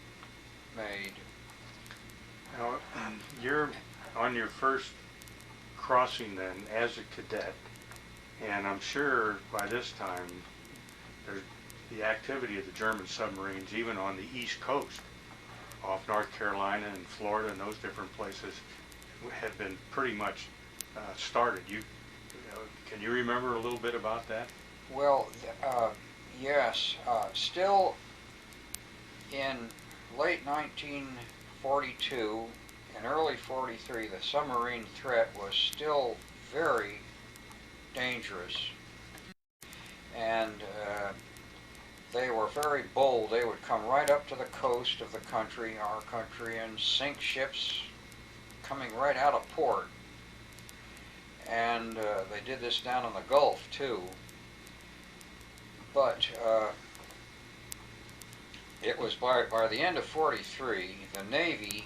made. Now, you're on your first crossing then as a cadet, and I'm sure by this time there's the activity of the German submarines, even on the East Coast, off North Carolina and Florida and those different places had been pretty much started. Can you remember a little bit about that? Well, yes. Still in late 1942 and early 43, the submarine threat was still very dangerous. And they were very bold. They would come right up to the coast of the country, our country, and sink ships coming right out of port. And they did this down in the Gulf, too. But it was by the end of 43, the Navy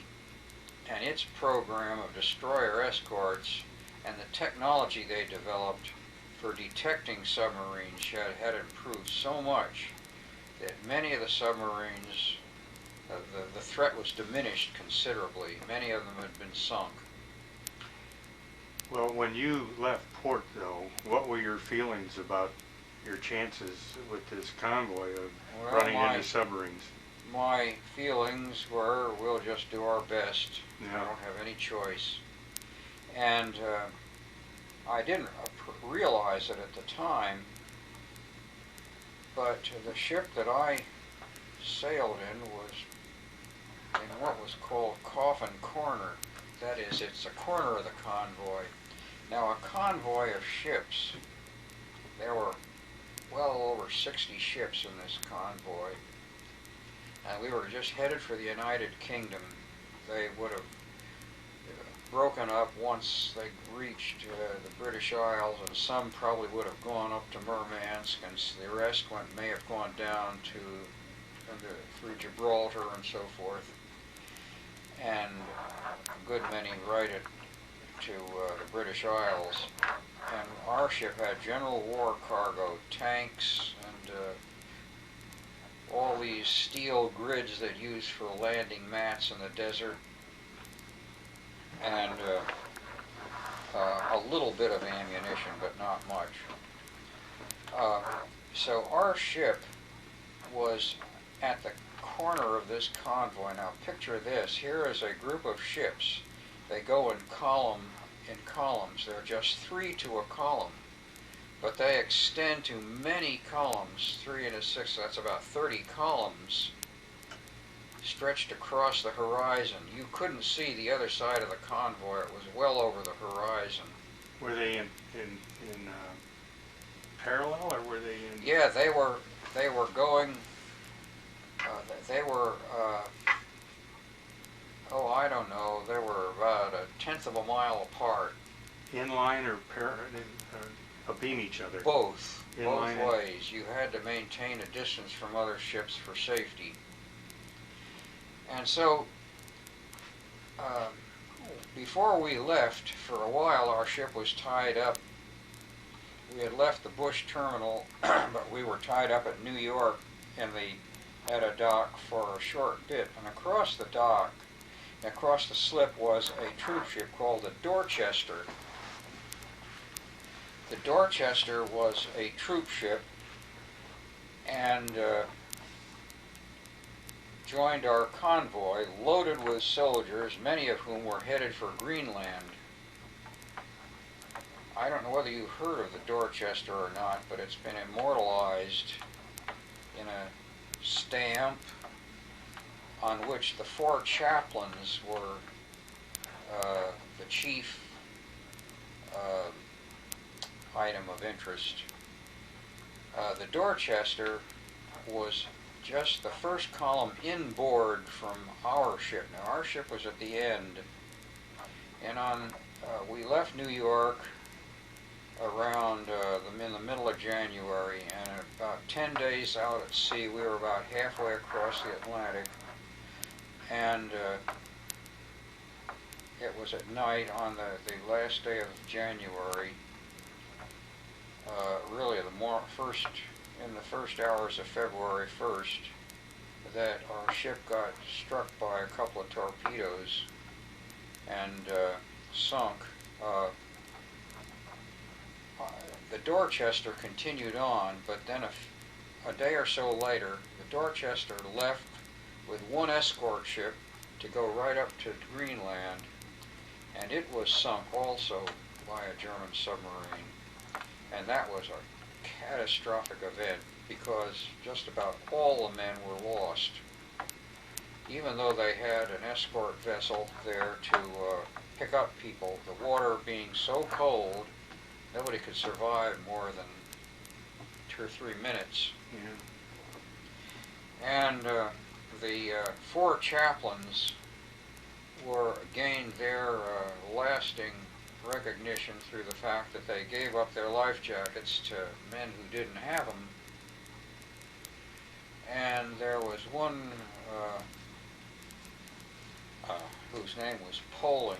and its program of destroyer escorts and the technology they developed for detecting submarines had improved so much that many of the submarines, the threat was diminished considerably. Many of them had been sunk. Well, when you left port, though, what were your feelings about your chances with this convoy of running into submarines? My feelings were, we'll just do our best. Yeah. I don't have any choice. And I didn't realize it at the time, but the ship that I sailed in was in what was called Coffin Corner. That is, it's a corner of the convoy. Now, a convoy of ships, there were well over 60 ships in this convoy, and we were just headed for the United Kingdom. They would have broken up once they reached the British Isles, and some probably would have gone up to Murmansk, and the rest may have gone down through Gibraltar and so forth, and a good many right to the British Isles. And our ship had general war cargo, tanks, and all these steel grids that used for landing mats in the desert, and a little bit of ammunition, but not much. So our ship was at the corner of this convoy. Now picture this. Here is a group of ships. They go in columns. There are just 3 to a column, but they extend to many columns, 3 into 6, that's about 30 columns stretched across the horizon. You couldn't see the other side of the convoy. It was well over the horizon. Were they in parallel, or were they in? Yeah, they were going. I don't know. They were about 1/10 of a mile apart. Inline or abeam each other? Both Inline ways. You had to maintain a distance from other ships for safety. And so, before we left, for a while our ship was tied up. We had left the Bush terminal, but we were tied up at New York at a dock for a short bit. And across the dock, across the slip, was a troop ship called the Dorchester. The Dorchester was a troop ship and joined our convoy, loaded with soldiers, many of whom were headed for Greenland. I don't know whether you've heard of the Dorchester or not, but it's been immortalized in a stamp on which the 4 chaplains were the chief item of interest. The Dorchester was just the first column inboard from our ship. Now, our ship was at the end, and we left New York around in the middle of January, and about 10 days out at sea, we were about halfway across the Atlantic, and it was at night on the last day of January, really in the first hours of February 1st, that our ship got struck by a couple of torpedoes and sunk. The Dorchester continued on, but then a day or so later, the Dorchester left with one escort ship to go right up to Greenland, and it was sunk also by a German submarine. And that was a catastrophic event because just about all the men were lost. Even though they had an escort vessel there to pick up people, the water being so cold, nobody could survive more than 2 or 3 minutes. Yeah. And the 4 chaplains gained their lasting recognition through the fact that they gave up their life jackets to men who didn't have them. And there was one whose name was Poling,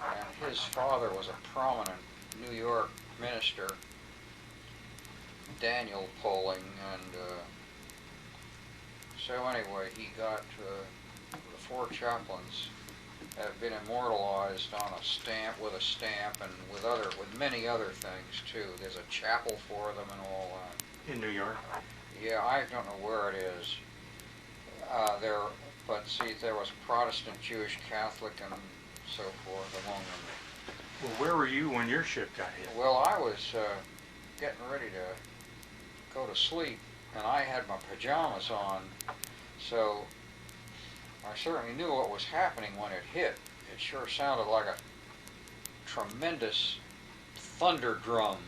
and his father was a prominent New York minister, Daniel Poling, and so anyway, he got the 4 chaplains have been immortalized on a stamp, and with many other things too. There's a chapel for them and all that. In New York? Yeah, I don't know where it is. But see, there was Protestant, Jewish, Catholic, and so forth among them. Well, where were you when your ship got hit? Well, I was getting ready to go to sleep, and I had my pajamas on, so I certainly knew what was happening when it hit. It sure sounded like a tremendous thunder drum,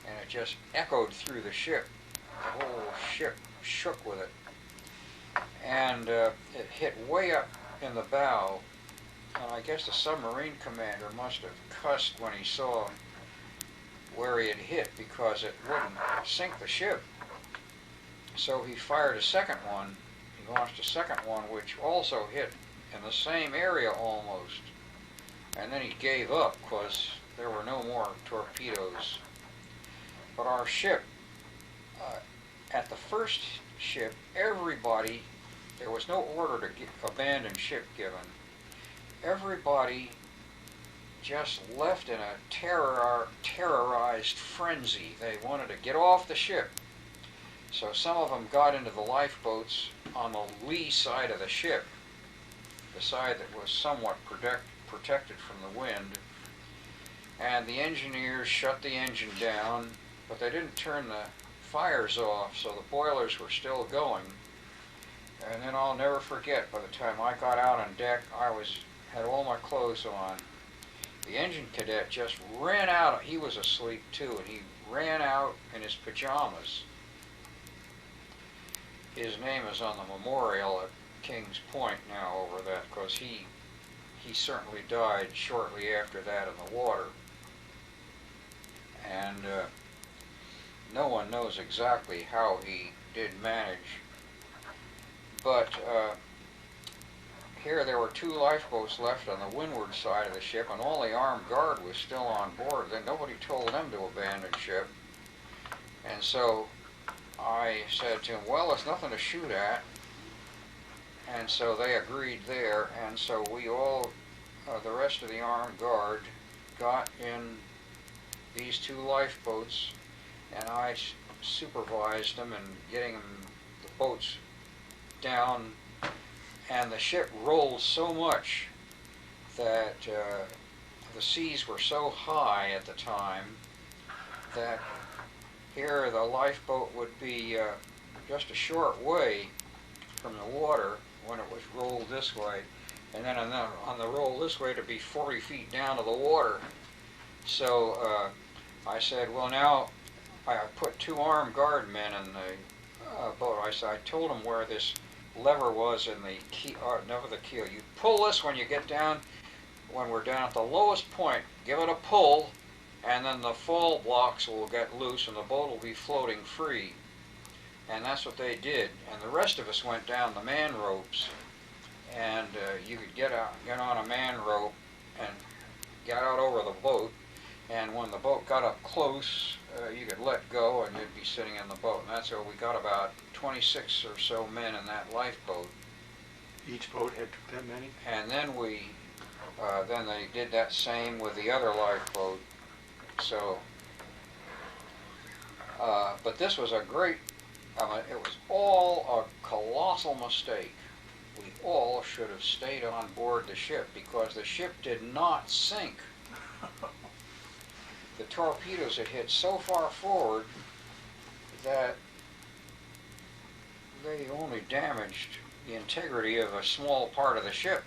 and it just echoed through the ship. The whole ship shook with it. And it hit way up in the bow, and I guess the submarine commander must have cussed when he saw where he had hit because it wouldn't sink the ship. So he fired a second one. He launched a second one, which also hit in the same area almost. And then he gave up because there were no more torpedoes. But our ship, at the first ship, everybody, there was no order to abandon ship given. Everybody just left in a terrorized frenzy. They wanted to get off the ship. So some of them got into the lifeboats on the lee side of the ship, the side that was somewhat protected from the wind. And the engineers shut the engine down, but they didn't turn the fires off, so the boilers were still going. And then I'll never forget, by the time I got out on deck, had all my clothes on. The engine cadet just ran out. He was asleep too, and he ran out in his pajamas. His name is on the memorial at Kings Point now over that, because he certainly died shortly after that in the water. And no one knows exactly how he did manage. But here there were 2 lifeboats left on the windward side of the ship, and all the armed guard was still on board. Then nobody told them to abandon ship. And so I said to him, well, there's nothing to shoot at. And so they agreed there, and so we all, the rest of the armed guard, got in these 2 lifeboats, and I supervised them in getting the boats down, and the ship rolled so much that the seas were so high at the time that here the lifeboat would be just a short way from the water when it was rolled this way, and then on the roll this way to be 40 feet down to the water. So I said, well, now I put 2 armed guard men in the boat. I told them where this lever was in the key, never the keel. You pull this when you get down, when we're down at the lowest point, give it a pull, and then the fall blocks will get loose and the boat will be floating free. And that's what they did. And the rest of us went down the man ropes, and you could get on a man rope and get out over the boat. And when the boat got up close, you could let go and you'd be sitting in the boat. And that's how we got about 26 or so men in that lifeboat. Each boat had that many? And then then they did that same with the other lifeboat. So, but this was a great It was all a colossal mistake. We all should have stayed on board the ship because the ship did not sink. The torpedoes had hit so far forward that they only damaged the integrity of a small part of the ship.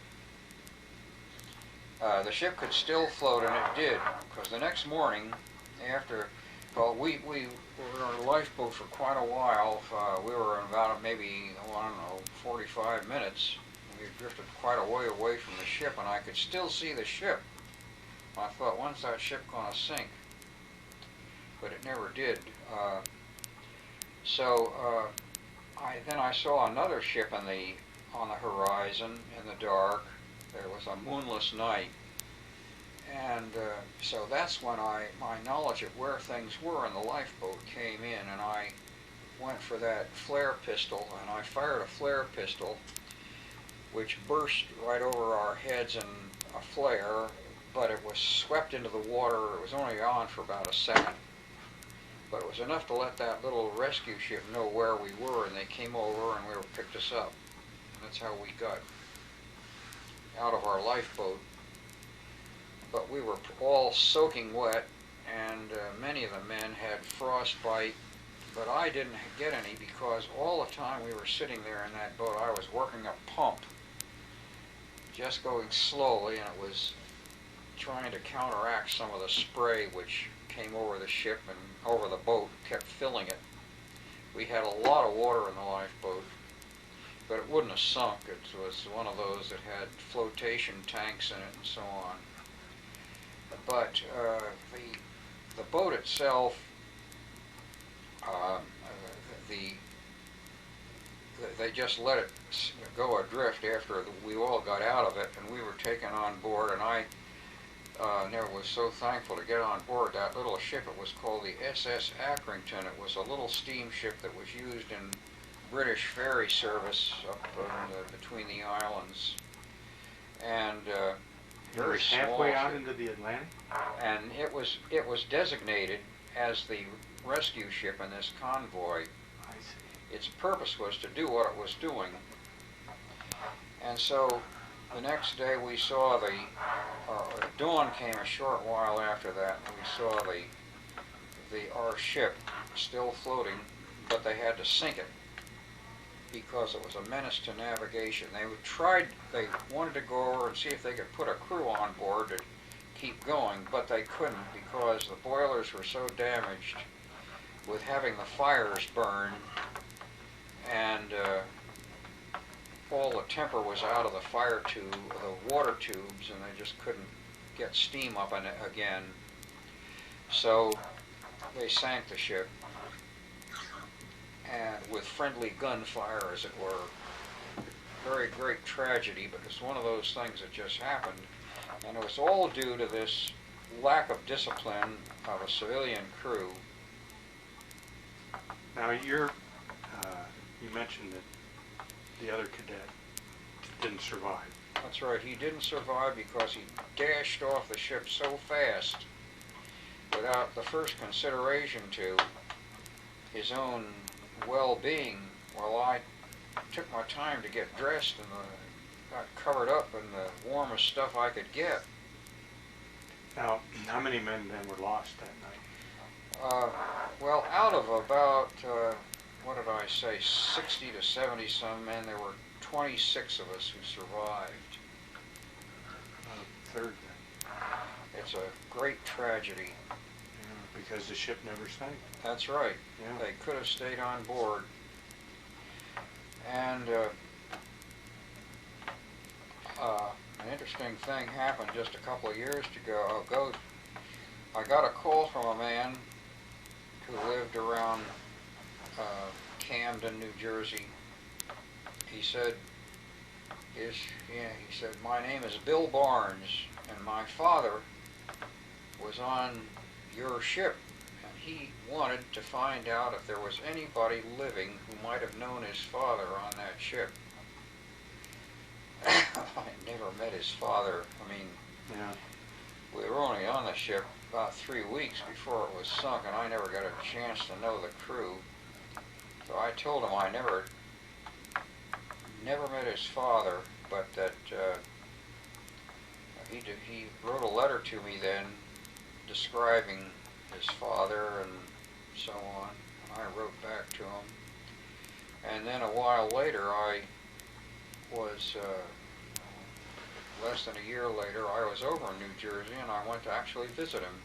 The ship could still float, and it did, because the next morning, after, well, we were on a lifeboat for quite a while. We were about maybe, I don't know, 45 minutes. We had drifted quite a way away from the ship, and I could still see the ship. I thought, when's that ship going to sink? But it never did. Then I saw another ship on the horizon in the dark. There was a moonless night, and so that's when my knowledge of where things were in the lifeboat came in, and I went for that flare pistol, and I fired a flare pistol, which burst right over our heads in a flare, but it was swept into the water. It was only on for about a second, but it was enough to let that little rescue ship know where we were, and they came over and picked us up. And that's how we got out of our lifeboat. But we were all soaking wet, and many of the men had frostbite, but I didn't get any because all the time we were sitting there in that boat, I was working a pump, just going slowly, and it was trying to counteract some of the spray which came over the ship and over the boat, kept filling it. We had a lot of water in the lifeboat, but it wouldn't have sunk. It was one of those that had flotation tanks in it and so on. But the boat itself, they just let it go adrift after we all got out of it, and we were taken on board, and I never was so thankful to get on board that little ship. It was called the SS Accrington. It was a little steamship that was used in British ferry service up between the islands, and very small. Halfway out into the Atlantic? And it was designated as the rescue ship in this convoy. I see. Its purpose was to do what it was doing. And so the next day we saw dawn came a short while after that, and we saw our ship still floating, but they had to sink it because it was a menace to navigation. They wanted to go over and see if they could put a crew on board to keep going, but they couldn't because the boilers were so damaged with having the fires burn, and all the temper was out of the water tubes, and they just couldn't get steam up in it again. So they sank the ship, and with friendly gunfire, as it were. Very great tragedy, but it's one of those things that just happened, and it was all due to this lack of discipline of a civilian crew. Now you mentioned that the other cadet didn't survive. That's right, he didn't survive because he dashed off the ship so fast without the first consideration to his own well-being. Well, I took my time to get dressed and got covered up in the warmest stuff I could get. Now, how many men then were lost that night? Well, out of about, 60 to 70 some men, there were 26 of us who survived. Third then. It's a great tragedy. Yeah, because the ship never sank. That's right. Yeah. They could have stayed on board. And an interesting thing happened just a couple of years ago. I got a call from a man who lived around Camden, New Jersey. He said, my name is Bill Barnes, and my father was on your ship, and he wanted to find out if there was anybody living who might have known his father on that ship. I never met his father. I mean, Yeah. we were only on the ship about 3 weeks before it was sunk, and I never got a chance to know the crew. So I told him I never met his father, but that he wrote a letter to me then describing his father and so on. I wrote back to him. And then a while later, I was, less than a year later, I was over in New Jersey and I went to actually visit him.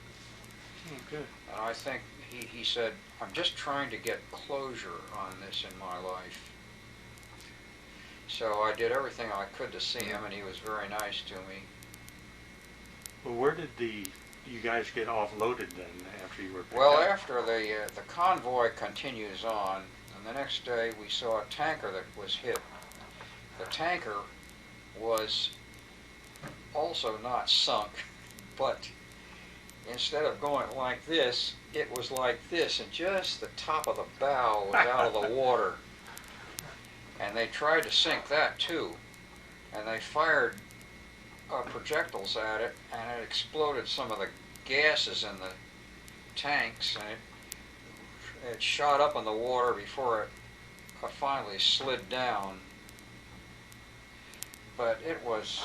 Oh, good. And I think he said, I'm just trying to get closure on this in my life. So I did everything I could to see him, and he was very nice to me. Well, where did you guys get offloaded then after you were picked Well, up? after the convoy continues on, and the next day we saw a tanker that was hit. The tanker was also not sunk, but instead of going like this, it was like this, and just the top of the bow was out of the water. And they tried to sink that too, and they fired projectiles at it, and it exploded some of the gases in the tanks, and it shot up in the water before it finally slid down. But it was,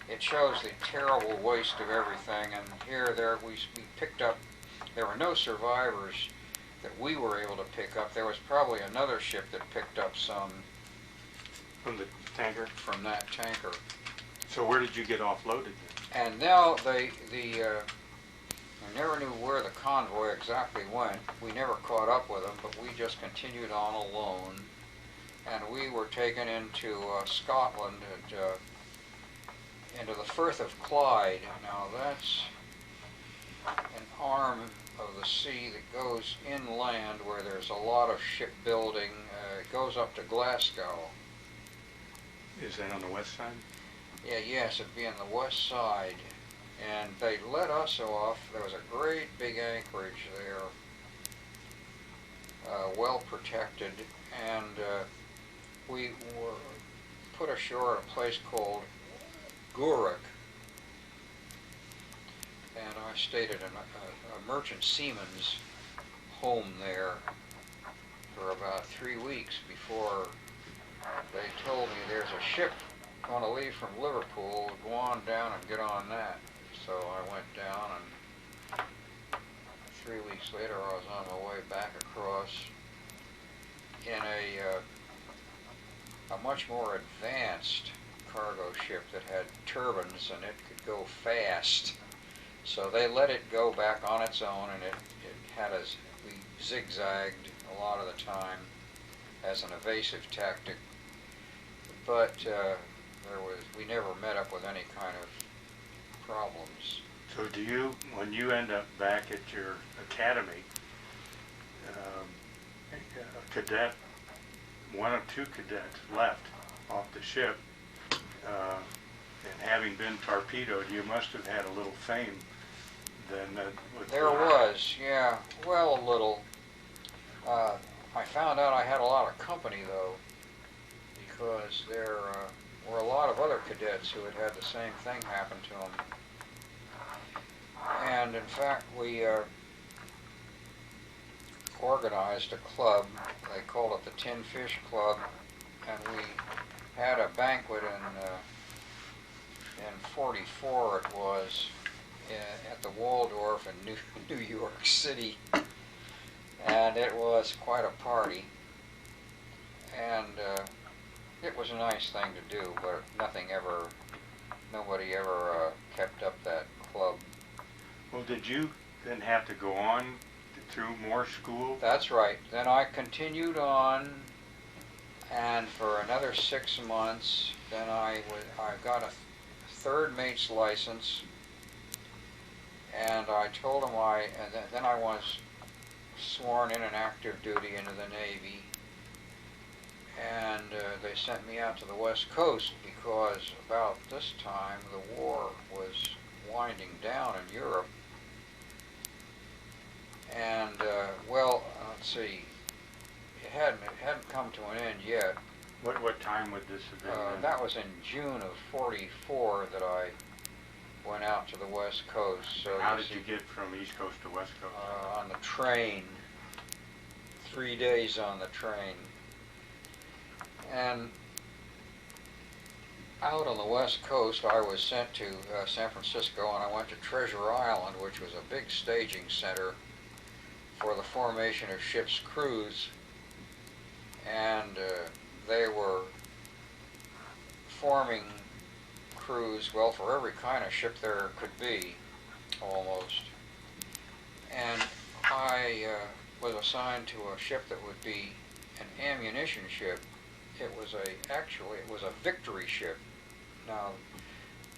it shows the terrible waste of everything, and there we picked up, there were no survivors that we were able to pick up. There was probably another ship that picked up some From the tanker? from that tanker. So where did you get offloaded then? And now I never knew where the convoy exactly went. We never caught up with them, but we just continued on alone. And we were taken into Scotland, into the Firth of Clyde. Now that's an arm of the sea that goes inland where there's a lot of shipbuilding. It goes up to Glasgow. Is that on the west side? Yeah, yes, it'd be on the west side. And they let us off. There was a great big anchorage there, well protected, and we were put ashore at a place called Gourock. And I stayed at a merchant seaman's home there for about 3 weeks before they told me there's a ship going to leave from Liverpool, go on down and get on that. So I went down, and 3 weeks later I was on my way back across in a much more advanced cargo ship that had turbines and it could go fast. So they let it go back on its own, and it had us, we zigzagged a lot of the time as an evasive tactic. But we never met up with any kind of problems. So do you, when you end up back at your academy, a cadet, one of two cadets left off the ship, and having been torpedoed, you must have had a little fame then. There was, yeah, well, a little. I found out I had a lot of company though, because there were a lot of other cadets who had had the same thing happen to them. And in fact, we organized a club. They called it the Tin Fish Club, and we had a banquet in '44 it was, at the Waldorf in New York City, and it was quite a party. And it was a nice thing to do, but nobody ever kept up that club. Well, did you then have to go on through more school? That's right. Then I continued on, and for another 6 months, then I got a third mate's license, and I told them then I was sworn in an active duty into the Navy, and they sent me out to the West Coast because about this time the war was winding down in Europe. And well, let's see, it hadn't come to an end yet. What time would this have been? That was in June of '44 that I went out to the West Coast. So how did you get from East Coast to West Coast? On the train 3 days on the train. And out on the west coast, I was sent to San Francisco, and I went to Treasure Island, which was a big staging center for the formation of ships' crews. And they were forming crews, well, for every kind of ship there could be, almost. And I was assigned to a ship that would be an ammunition ship. Actually, it was a Victory ship. Now,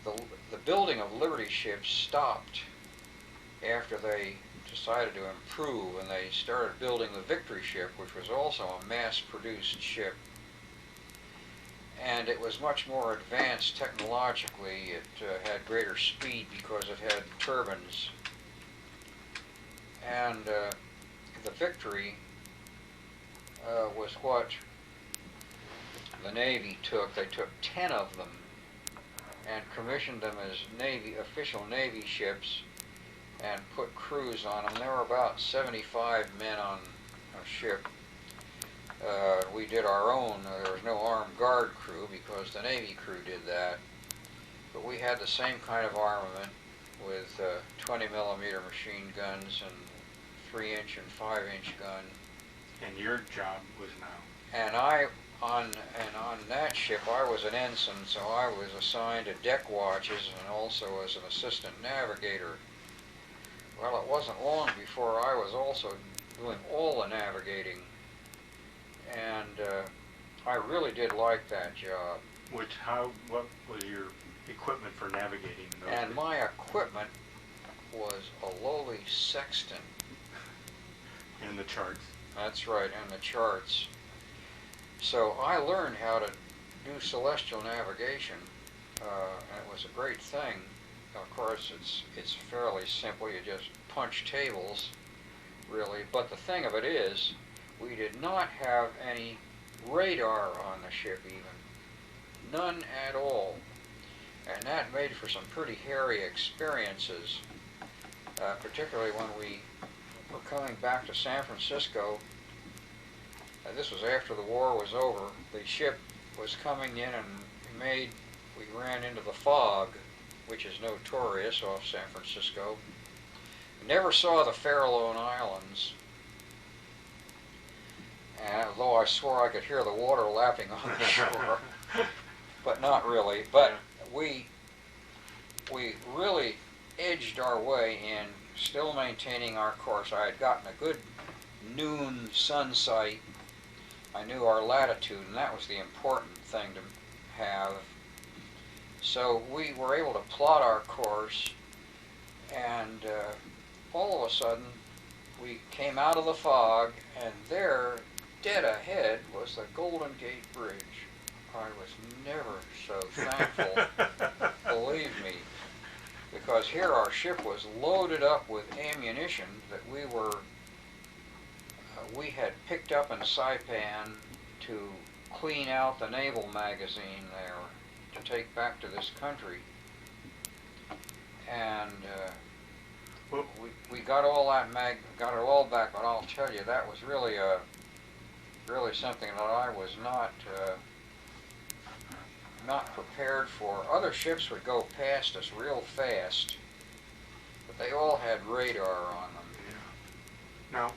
the building of Liberty ships stopped after they decided to improve, and they started building the Victory ship, which was also a mass-produced ship. And it was much more advanced technologically. It had greater speed because it had turbines. And the Victory was what the Navy took. They took 10 of them and commissioned them as official Navy ships and put crews on them. There were about 75 men on a ship. We did our own. There was no armed guard crew because the Navy crew did that. But we had the same kind of armament with 20 millimeter machine guns and 3-inch and 5-inch gun. And your job was now? And on that ship I was an ensign, so I was assigned to deck watches and also as an assistant navigator. Well, it wasn't long before I was also doing all the navigating, and I really did like that job. What was your equipment for navigating in those And days? my equipment was a lowly sextant. In the charts? That's right, and the charts. So I learned how to do celestial navigation, and it was a great thing. Of course, it's fairly simple. You just punch tables, really. But the thing of it is, we did not have any radar on the ship even. None at all. And that made for some pretty hairy experiences, particularly when we were coming back to San Francisco. This was after the war was over. The ship was coming in, and we ran into the fog, which is notorious off San Francisco. We never saw the Farallone Islands, and although I swore I could hear the water lapping on the shore, but not really. But we really edged our way in, still maintaining our course. I had gotten a good noon sun sight. I knew our latitude, and that was the important thing to have. So we were able to plot our course, and all of a sudden we came out of the fog, and there, dead ahead, was the Golden Gate Bridge. I was never so thankful, believe me, because here our ship was loaded up with ammunition that we had picked up in Saipan to clean out the naval magazine there to take back to this country. And we got all that got it all back, but I'll tell you, that was really something that I was not prepared for. Other ships would go past us real fast, but they all had radar on them. Yeah. Now,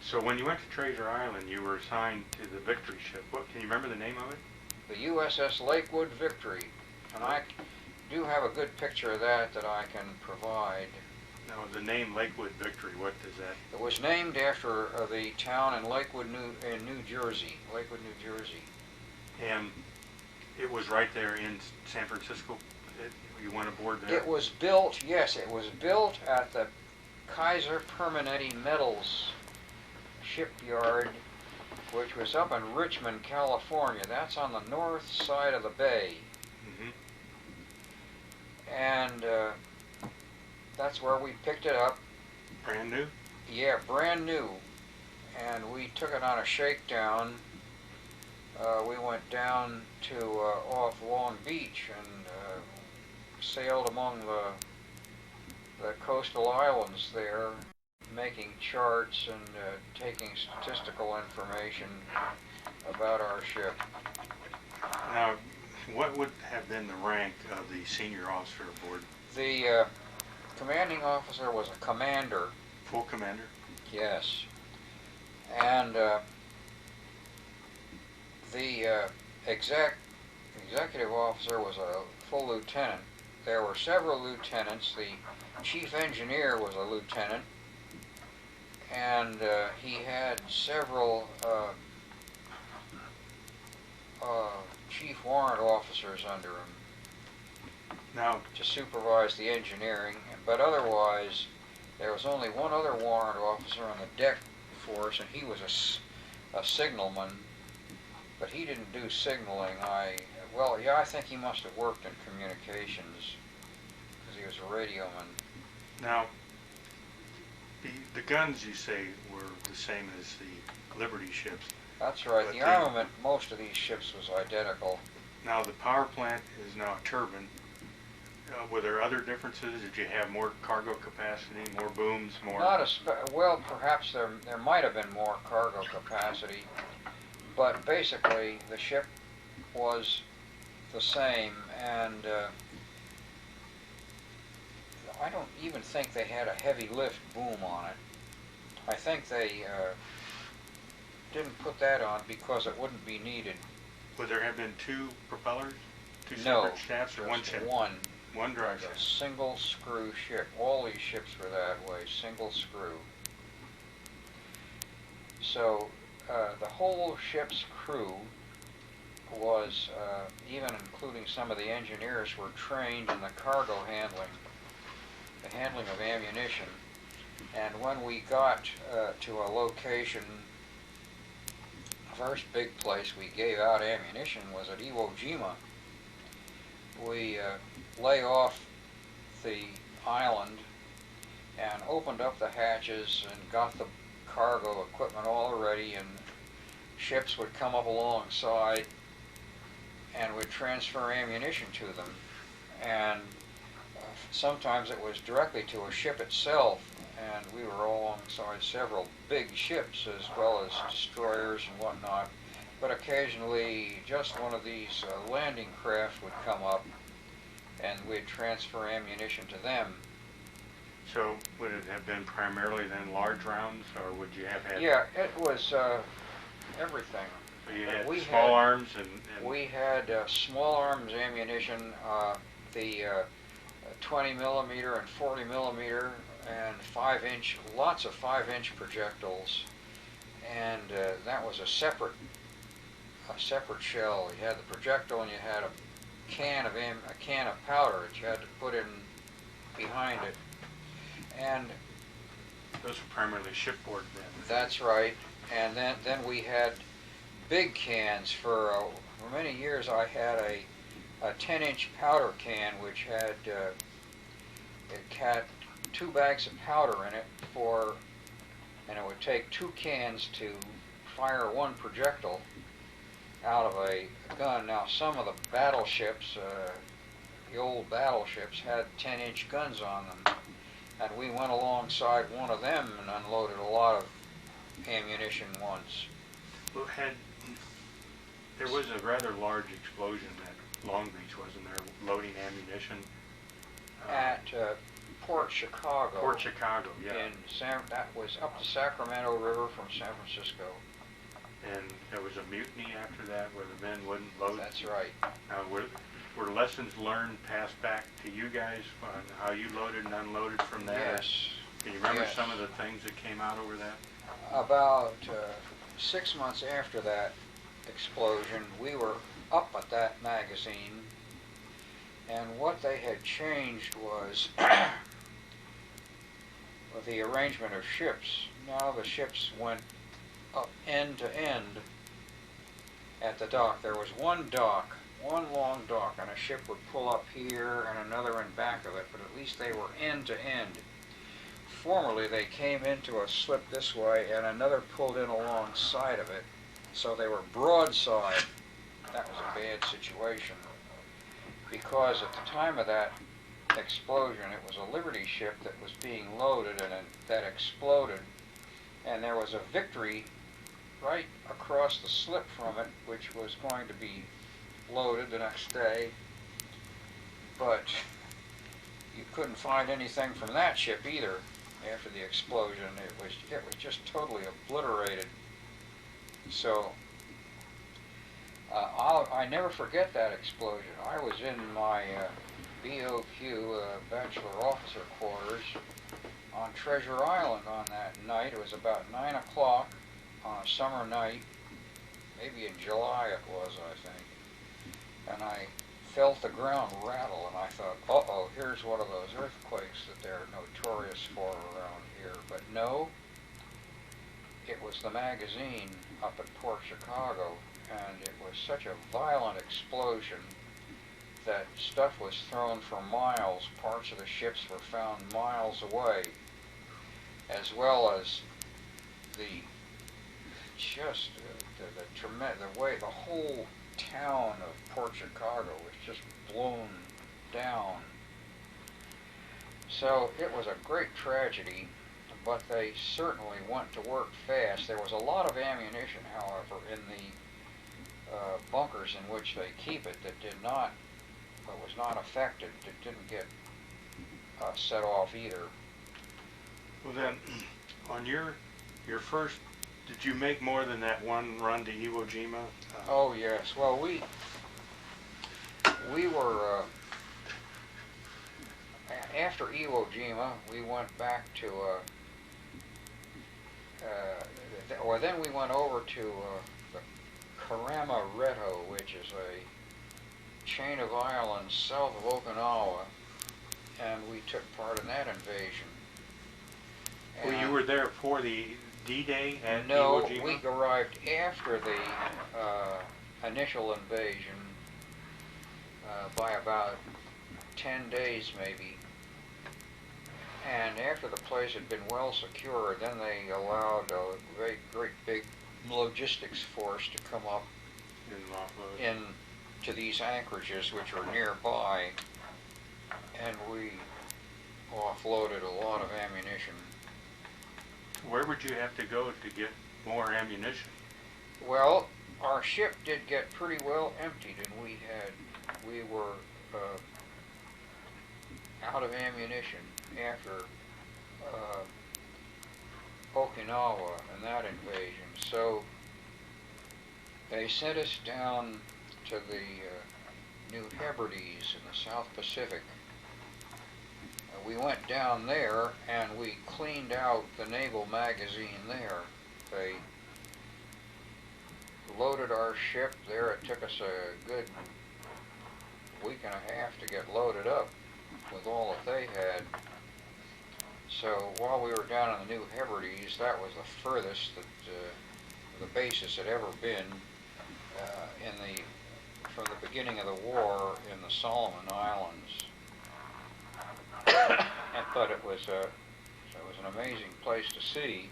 so when you went to Treasure Island, you were assigned to the Victory ship. What, can you remember the name of it? The USS Lakewood Victory, and I do have a good picture of that I can provide. Now, the name Lakewood Victory, what does that? It was named after the town in Lakewood, New Jersey. Lakewood, New Jersey. And it was right there in San Francisco? You went aboard there? It was built, yes, it was built at the Kaiser Permanente Metals shipyard, which was up in Richmond, California. That's on the north side of the bay. Mm-hmm. And that's where we picked it up. Brand new? Yeah, brand new. And we took it on a shakedown. We went down to off Long Beach and sailed among the coastal islands there, making charts and taking statistical information about our ship. Now, what would have been the rank of the senior officer aboard? The commanding officer was a commander. Full commander? Yes. And the executive officer was a full lieutenant. There were several lieutenants. The chief engineer was a lieutenant, and he had several chief warrant officers under him Now, to supervise the engineering, but otherwise there was only one other warrant officer on the deck force, and he was a signalman, but he didn't do signaling. Well, yeah, I think he must have worked in communications because he was a radioman. now, the guns you say were the same as the Liberty ships. That's right. But The armament, most of these ships was identical. Now, the power plant is now a turbine. Were there other differences? Did you have more cargo capacity, more booms, more? Well, perhaps there might have been more cargo capacity, but basically the ship was the same, and I don't even think they had a heavy lift boom on it. I think they didn't put that on because it wouldn't be needed. Would there have been two propellers, two No, separate shafts, or one just shaft? one drive a shaft. single screw ship. All these ships were that way, single screw. So the whole ship's crew was, even including some of the engineers, were trained in the cargo handling, the handling of ammunition. And when we got to a location, the first big place we gave out ammunition was at Iwo Jima. We lay off the island and opened up the hatches and got the cargo equipment all ready, and ships would come up alongside and would transfer ammunition to them. And sometimes it was directly to a ship itself, and we were alongside several big ships as well as destroyers and whatnot. But occasionally just one of these landing craft would come up and we'd transfer ammunition to them. So would it have been primarily then large rounds, or would you have had? Yeah, it was everything. So you had we small had, arms and We had small arms ammunition, the 20 millimeter and 40 millimeter and 5-inch, lots of 5-inch projectiles, and that was a separate shell. You had the projectile and you had a can of powder that you had to put in behind it. And those were primarily shipboard then. that's right. And then we had big cans. For many years I had a 10-inch powder can which had it had 2 bags of powder in it and it would take 2 cans to fire 1 projectile out of a gun. Now some of the battleships, the old battleships, had 10-inch guns on them, and we went alongside one of them and unloaded a lot of ammunition once. Well, there was a rather large explosion at Long Beach, wasn't there, loading ammunition? At Port Chicago. Port Chicago, yeah. That was up the Sacramento River from San Francisco. And there was a mutiny after that where the men wouldn't load. That's right. Were lessons learned passed back to you guys on how you loaded and unloaded from there? Yes. Can you remember Yes. some of the things that came out over that? About 6 months after that explosion, we were up at that magazine, and what they had changed was the arrangement of ships. Now the ships went up end to end at the dock. There was one dock, one long dock, and a ship would pull up here and another in back of it, but at least they were end to end. Formerly they came into a slip this way and another pulled in alongside of it, so they were broadside. That was a bad situation, because at the time of that explosion. It was a Liberty ship that was being loaded and that exploded, and there was a Victory right across the slip from it, which was going to be loaded the next day, but you couldn't find anything from that ship either after the explosion. It was just totally obliterated. So I never forget that explosion. I was in my BOQ, Bachelor Officer Quarters, on Treasure Island on that night. It was about 9 o'clock on a summer night, maybe in July it was, I think, and I felt the ground rattle, and I thought, uh-oh, here's one of those earthquakes that they're notorious for around here. But no, it was the magazine up at Port Chicago, and it was such a violent explosion that stuff was thrown for miles. Parts of the ships were found miles away, as well as the way the whole town of Port Chicago was just blown down. So it was a great tragedy, but they certainly went to work fast. There was a lot of ammunition, however, in the bunkers in which they keep it that was not affected, that didn't get set off either. Well then, on your first, did you make more than that one run to Iwo Jima? Oh yes. Well, we were after Iwo Jima, we went back to then we went over to the Karama Reto, which is a chain of islands south of Okinawa, and we took part in that invasion. Well, you were there for the D-Day at No, Iwo Jima? we arrived after the initial invasion by about 10 days maybe. And after the place had been well secured, then they allowed a great big logistics force to come up to these anchorages which are nearby, and we offloaded a lot of ammunition. Where would you have to go to get more ammunition? Well, our ship did get pretty well emptied, and we were out of ammunition after Okinawa and that invasion. So they sent us down to the New Hebrides in the South Pacific. We went down there and we cleaned out the naval magazine there. They loaded our ship there. It took us a good week and a half to get loaded up with all that they had. So while we were down in the New Hebrides, that was the furthest that the bases had ever been from the beginning of the war in the Solomon Islands. But it was an amazing place to see.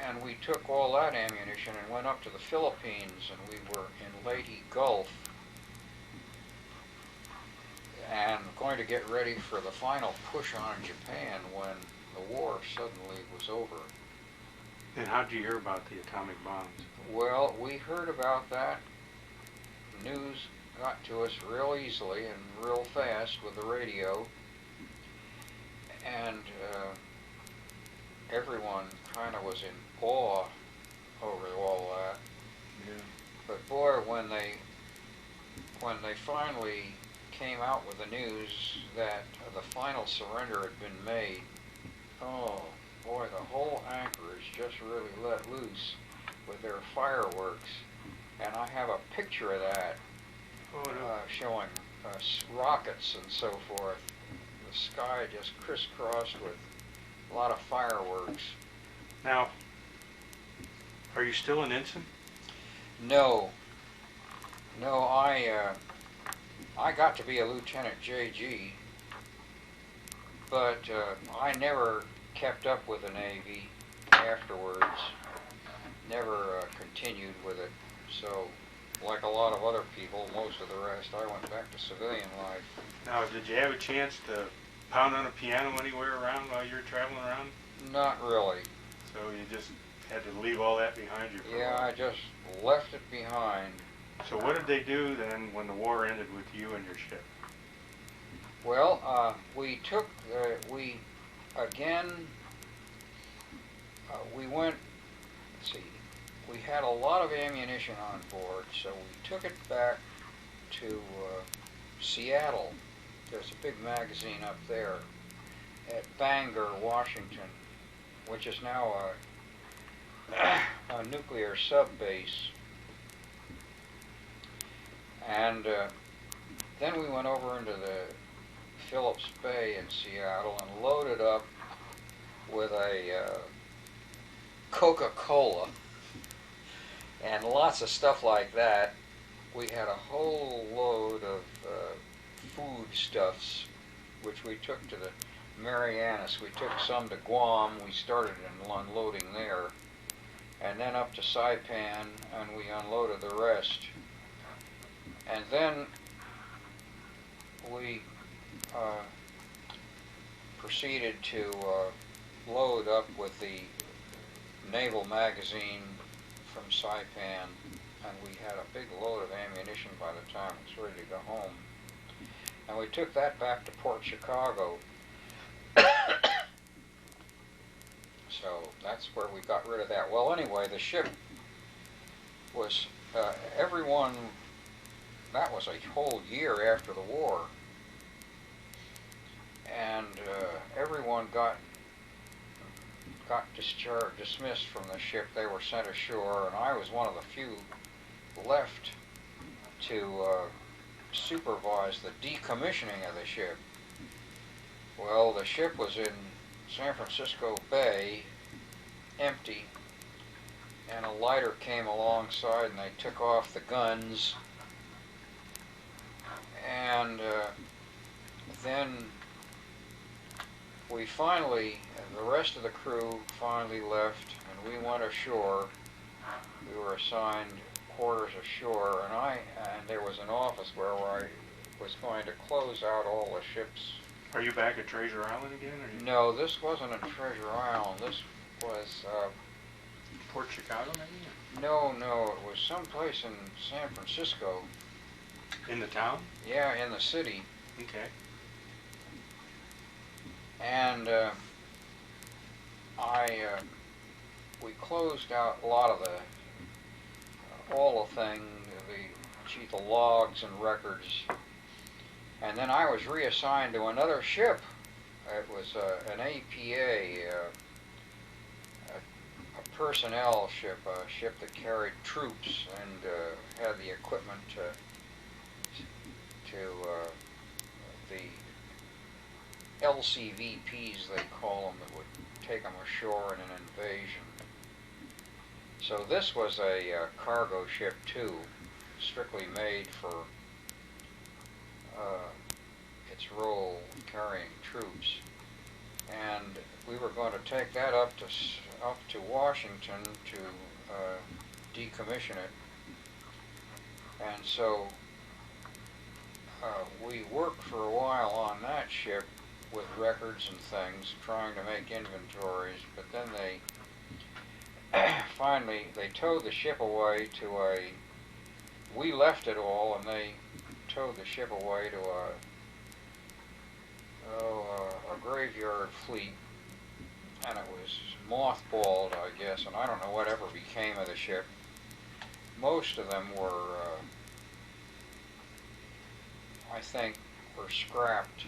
And we took all that ammunition and went up to the Philippines, and we were in Leyte Gulf and going to get ready for the final push on Japan when the war suddenly was over. And how did you hear about the atomic bombs? Well, we heard about that. News got to us real easily and real fast with the radio, and everyone kind of was in awe over all that. Yeah. But boy, when they finally came out with the news that the final surrender had been made, oh boy, the whole anchorage just really let loose with their fireworks. And I have a picture of that showing rockets and so forth. The sky just crisscrossed with a lot of fireworks. Now, are you still an ensign? No, I got to be a Lieutenant JG, but I never kept up with the Navy afterwards. Never continued with it. So like a lot of other people, most of the rest, I went back to civilian life. Now, did you have a chance to pound on a piano anywhere around while you were traveling around? Not really. So you just had to leave all that behind you for a Yeah, while? I just left it behind. So what did they do then when the war ended with you and your ship? Well, we went, let's see, we had a lot of ammunition on board, so we took it back to Seattle. There's a big magazine up there at Bangor, Washington, which is now a nuclear sub base. And then we went over into the Phillips Bay in Seattle and loaded up with a Coca-Cola and lots of stuff like that. We had a whole load of foodstuffs, which we took to the Marianas. We took some to Guam. We started unloading there, and then up to Saipan, and we unloaded the rest. And then we proceeded to load up with the naval magazine from Saipan, and we had a big load of ammunition by the time it was ready to go home. And we took that back to Port Chicago. So that's where we got rid of that. Well, anyway, the ship was, everyone, that was a whole year after the war. And everyone got dismissed from the ship. They were sent ashore, and I was one of the few left to supervise the decommissioning of the ship. Well, the ship was in San Francisco Bay, empty, and a lighter came alongside and they took off the guns, and then we finally, the rest of the crew finally left, and we went ashore. We were assigned quarters ashore, and there was an office where I was going to close out all the ship's. Are you back at Treasure Island again? Or No, this wasn't in Treasure Island. This was Port Chicago, maybe? no, it was someplace in San Francisco. In the town? Yeah, in the city. Okay. And we closed out a lot of all the thing, the logs and records. And then I was reassigned to another ship. It was an APA, a personnel ship, a ship that carried troops and had the equipment to the LCVPs, they call them, that would take them ashore in an invasion. So this was a cargo ship too, strictly made for its role carrying troops, and we were going to take that up to Washington to decommission it. And so we worked for a while on that ship with records and things, trying to make inventories, but then finally they towed the ship away to we left it all, and they towed the ship away to a graveyard fleet, and it was mothballed, I guess, and I don't know whatever became of the ship. Most of them were, I think, were scrapped.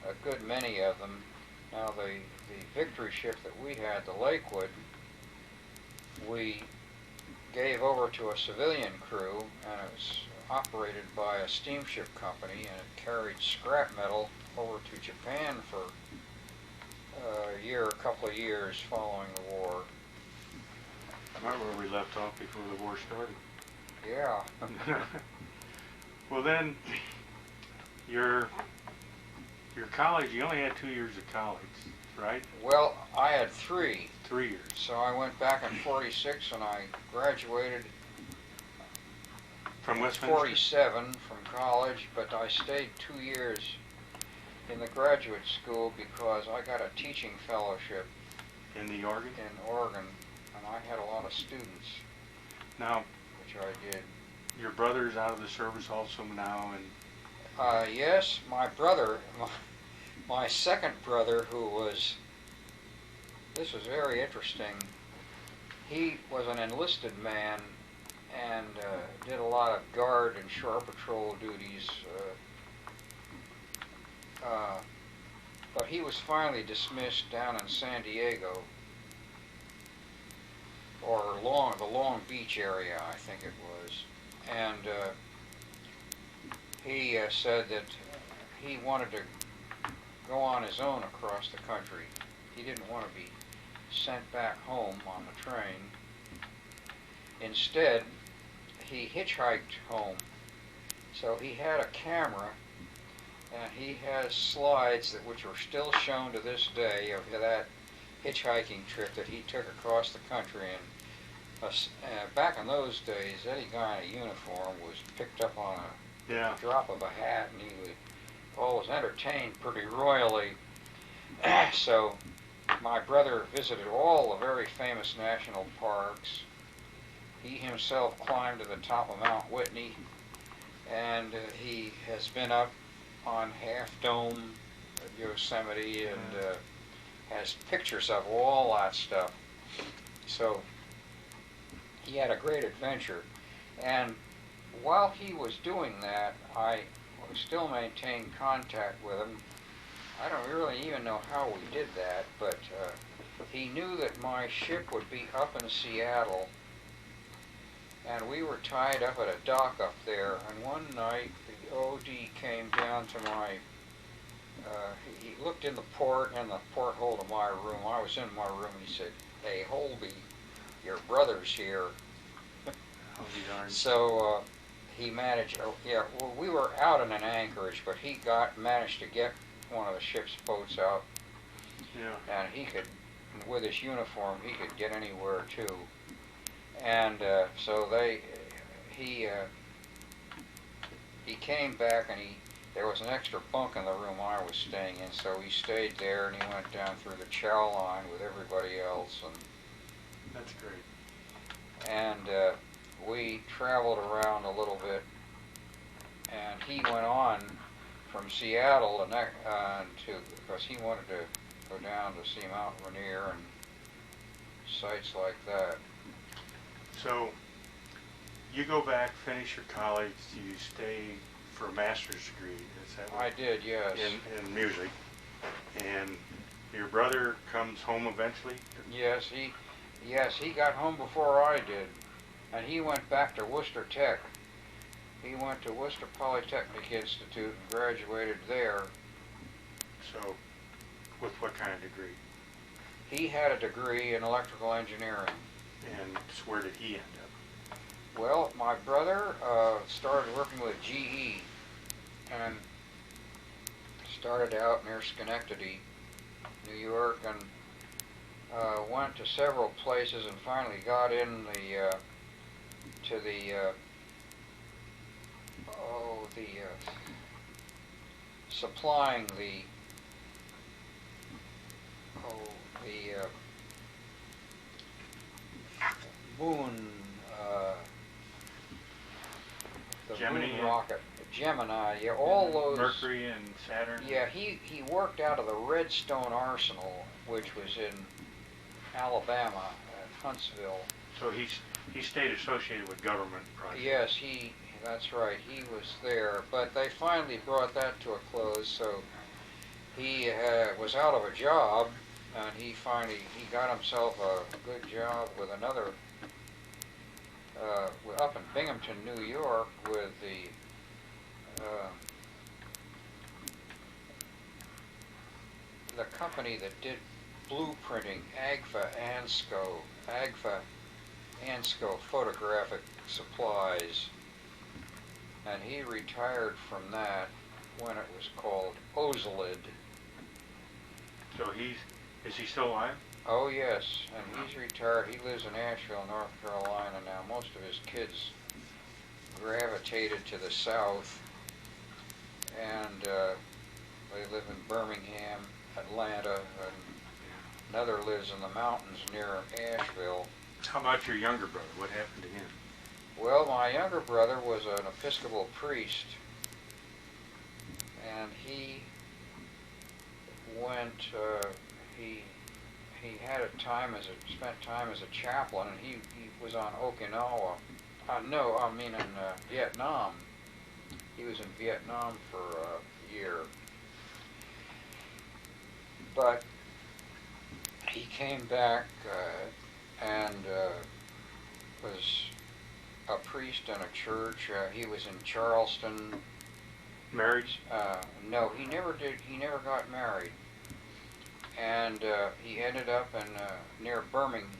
A good many of them. Now the Victory ship that we had, the Lakewood, we gave over to a civilian crew, and it was operated by a steamship company, and it carried scrap metal over to Japan for a couple of years following the war. Right where we left off before the war started. Yeah. Well then, your college, you only had 2 years of college, right? Well, I had 3. 3 years. So I went back in '46 and I graduated From Westminster? 47 from college, but I stayed 2 years in the graduate school because I got a teaching fellowship In the Oregon? in Oregon, and I had a lot of students, Now, which I did. your brother's out of the service also now, and Yes, my brother, my second brother, this was very interesting. He was an enlisted man and did a lot of guard and shore patrol duties, but he was finally dismissed down in San Diego, or the Long Beach area, I think it was, and he said that he wanted to go on his own across the country. He didn't want to be sent back home on the train. Instead, he hitchhiked home. So he had a camera, and he has slides which are still shown to this day of that hitchhiking trip that he took across the country. And back in those days, any guy in a uniform was picked up on a drop of a hat, and he was entertained pretty royally. So my brother visited all the very famous national parks. He himself climbed to the top of Mount Whitney, and he has been up on Half Dome at Yosemite, and has pictures of all that stuff. So he had a great adventure. And while he was doing that, I still maintained contact with him. I don't really even know how we did that, but he knew that my ship would be up in Seattle, and we were tied up at a dock up there. And one night, the OD came down to he looked in the porthole of my room. I was in my room, and he said, "Hey, Holby, your brother's here." I'll be darned. So he managed, we were out in an anchorage, but he managed to get one of the ship's boats out. Yeah. And he could, with his uniform, he could get anywhere too. And so he came back, and there was an extra bunk in the room I was staying in, so he stayed there, and he went down through the chow line with everybody else. And that's great. And we traveled around a little bit, and he went on from Seattle because he wanted to go down to see Mount Rainier and sites like that. So you go back, finish your college, you stay for a master's degree. Is that what? I did, yes. In music, and your brother comes home eventually. Yes, he got home before I did, and he went back to Worcester Tech. He went to Worcester Polytechnic Institute and graduated there. So, with what kind of degree? He had a degree in electrical engineering. And where did he end up? Well, my brother started working with GE, and started out near Schenectady, New York, and went to several places, and finally got in supplying the moon, the Gemini, moon rocket, Gemini, yeah, all those. Mercury and Saturn. Yeah, he worked out of the Redstone Arsenal, which was in Alabama at Huntsville. So he stayed associated with government projects. Yes, that's right, he was there, but they finally brought that to a close, so he was out of a job, and he got himself a good job with another, up in Binghamton, New York, with the company that did blueprinting, Agfa Ansco Photographic Supplies, and he retired from that when it was called Ozalid. So is he still alive? Oh yes, and he's retired. He lives in Asheville, North Carolina now. Most of his kids gravitated to the south, and they live in Birmingham, Atlanta, and another lives in the mountains near Asheville. How about your younger brother? What happened to him? Well, my younger brother was an Episcopal priest, and he went, he had a time as a, spent time as a chaplain, and he was on Okinawa, no, I mean in Vietnam. He was in Vietnam for a year. But he came back and was a priest in a church. He was in Charleston. Married? No, he never did. He never got married. And he ended up in near Birmingham,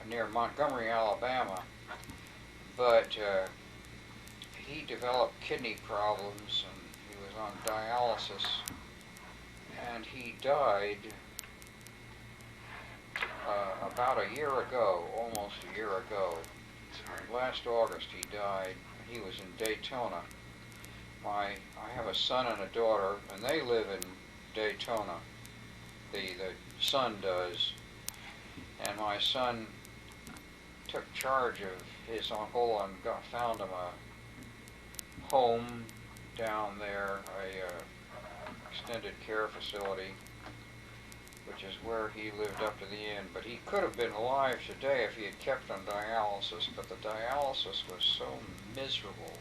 near Montgomery, Alabama. But he developed kidney problems, and he was on dialysis. And he died about a year ago, almost a year ago. Last August he died. He was in Daytona. I have a son and a daughter, and they live in Daytona. The son does. And my son took charge of his uncle and found him a home down there, a extended care facility, which is where he lived up to the end. But he could have been alive today if he had kept on dialysis, but the dialysis was so miserable.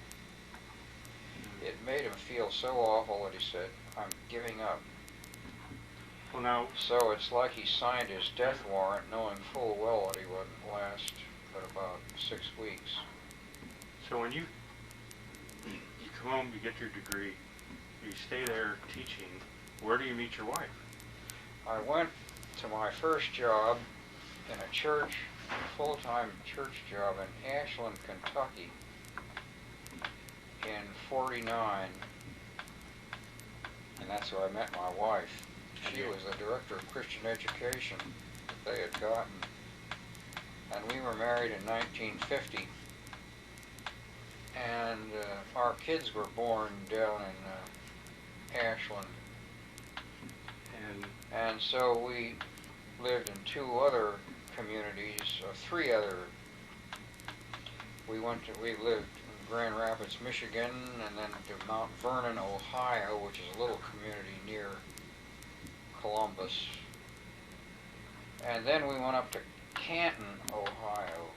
It made him feel so awful that he said, "I'm giving up." Well, now, So it's like he signed his death warrant knowing full well that he wouldn't last but about 6 weeks. so when you come home, you get your degree, you stay there teaching, where do you meet your wife? I went to my first job in a church, a full-time church job in Ashland, Kentucky in '49, and that's where I met my wife. She was the director of Christian education that they had gotten, and we were married in 1950, and our kids were born down in Ashland. And so we lived in 2 other communities, 3 other. We lived in Grand Rapids, Michigan, and then to Mount Vernon, Ohio, which is a little community near Columbus. And then we went up to Canton, Ohio,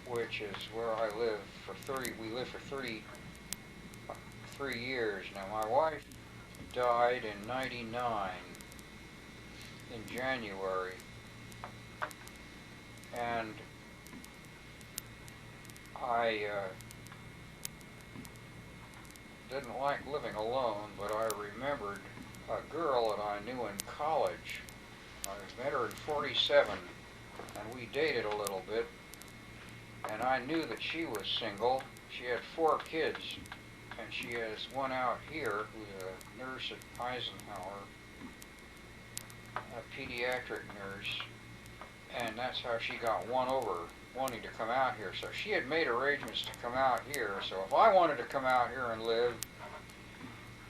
which is where I lived we lived for 33 years. Now, my wife died in '99 in January, and I didn't like living alone, but I remembered a girl that I knew in college. I met her in '47, and we dated a little bit, and I knew that she was single. She had 4 kids, and she has one out here who's a nurse at Eisenhower, a pediatric nurse, and that's how she got won over, wanting to come out here. So she had made arrangements to come out here, so if I wanted to come out here and live,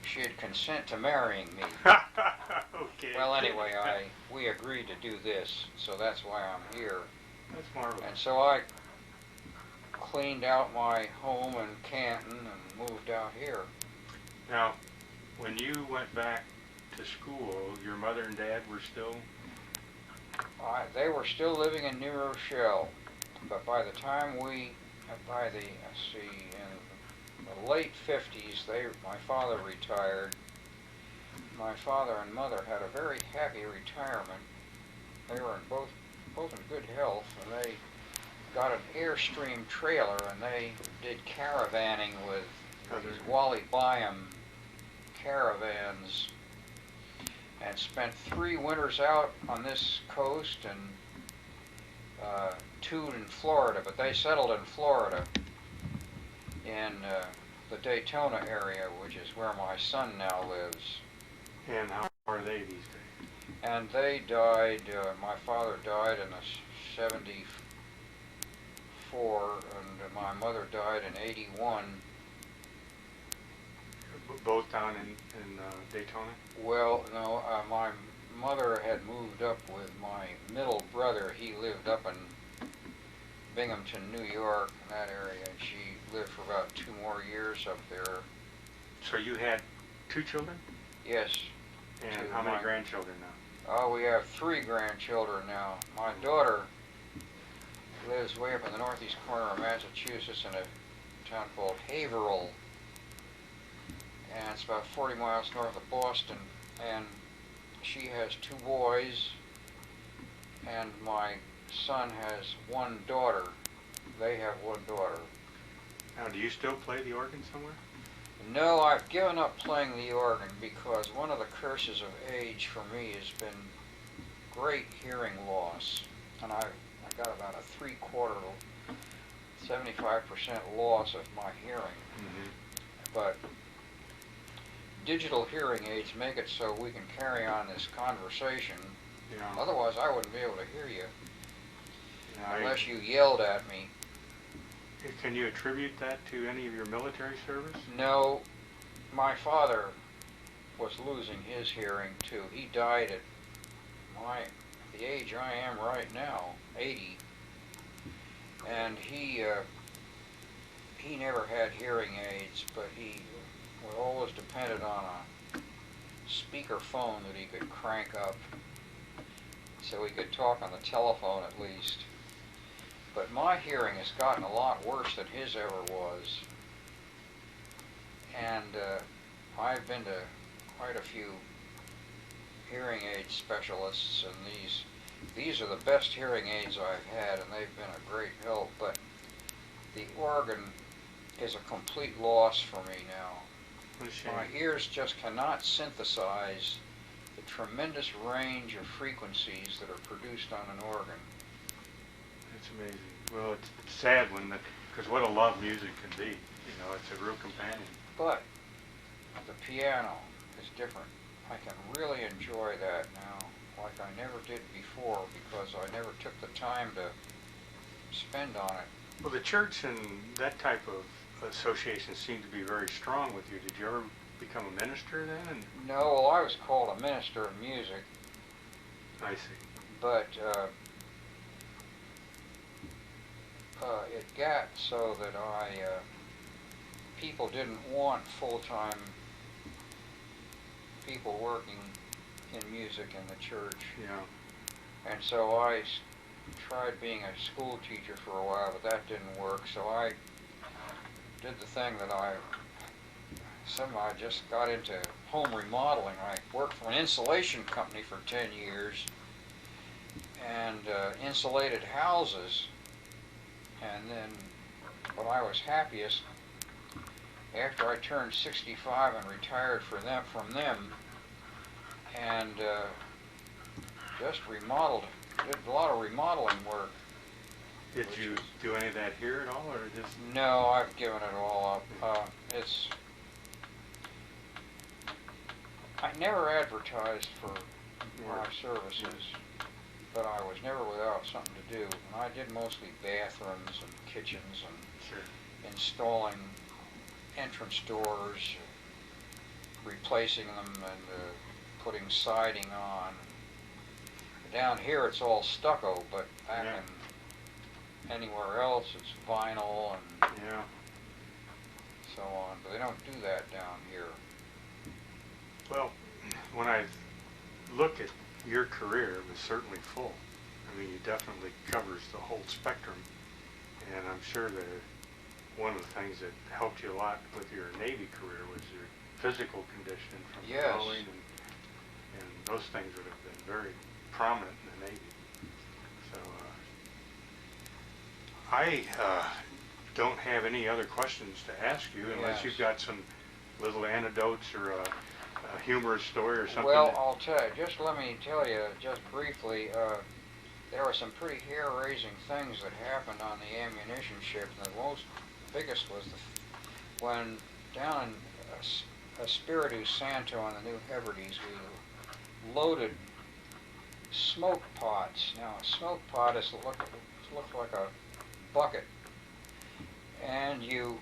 she'd consent to marrying me. Okay. Well, anyway, we agreed to do this, so that's why I'm here. That's marvelous. And so I cleaned out my home in Canton and moved out here. Now, when you went back to school, your mother and dad were still? They were still living in New Rochelle, but by the time in the late 50s, my father retired. My father and mother had a very happy retirement. They were both in good health, and they got an Airstream trailer, and they did caravanning with these Wally Byam caravans, and spent 3 winters out on this coast and 2 in Florida, but they settled in Florida in the Daytona area, which is where my son now lives. And how are they these days? And they died, my father died in the 1984, and my mother died in '81. Both down in Daytona? Well, no, my mother had moved up with my middle brother. He lived up in Binghamton, New York, in that area, and she lived for about 2 more years up there. So you had 2 children? Yes. And how many grandchildren now? Oh, we have 3 grandchildren now. My daughter lives way up in the northeast corner of Massachusetts in a town called Haverhill, and it's about 40 miles north of Boston, and she has 2 boys, and my son has 1 daughter. They have 1 daughter. Now, do you still play the organ somewhere? No, I've given up playing the organ because one of the curses of age for me has been great hearing loss, and I got about a 3/4, 75% loss of my hearing. Mm-hmm. But digital hearing aids make it so we can carry on this conversation. Yeah. Otherwise, I wouldn't be able to hear you Yeah, unless you yelled at me. Can you attribute that to any of your military service? No, my father was losing his hearing too. He died at the age I am right now, 80, and he never had hearing aids, but he was always dependent on a speaker phone that he could crank up so he could talk on the telephone at least. But my hearing has gotten a lot worse than his ever was, and I've been to quite a few hearing aid specialists, and these are the best hearing aids I've had, and they've been a great help. But the organ is a complete loss for me now. What a shame. My ears just cannot synthesize the tremendous range of frequencies that are produced on an organ. It's amazing. Well, it's sad because what a love music can be. You know, it's a real companion. But the piano is different. I can really enjoy that now, like I never did before, because I never took the time to spend on it. Well, the church and that type of association seemed to be very strong with you. Did you ever become a minister then? No, well, I was called a minister of music, I see. but it got so that people didn't want full-time people working in music in the church. Yeah. And so I tried being a school teacher for a while, but that didn't work. So I did the thing that I somehow just got into home remodeling. I worked for an insulation company for 10 years and insulated houses. And then when I was happiest, after I turned 65 and retired from them, and just remodeled, did a lot of remodeling work. Did you do any of that here at all, or just? No, I've given it all up. I never advertised for my services, but I was never without something to do. And I did mostly bathrooms and kitchens and Sure. installing entrance doors, replacing them, and putting siding on. Down here it's all stucco, but back in anywhere else it's vinyl and Yeah. so on. But they don't do that down here. Well, when I look at your career, it was certainly full. I mean, it definitely covers the whole spectrum, and I'm sure that one of the things that helped you a lot with your Navy career was your physical condition from Yes. rowing, and those things would have been very prominent in the Navy. So I don't have any other questions to ask you unless Yes. you've got some little anecdotes or a humorous story or something. Well, I'll tell you, just let me tell you, just briefly, there were some pretty hair-raising things that happened on the ammunition ship, and the biggest was when down in Espiritu Santo on the New Hebrides, we loaded smoke pots. Now, a smoke pot looked like a bucket and you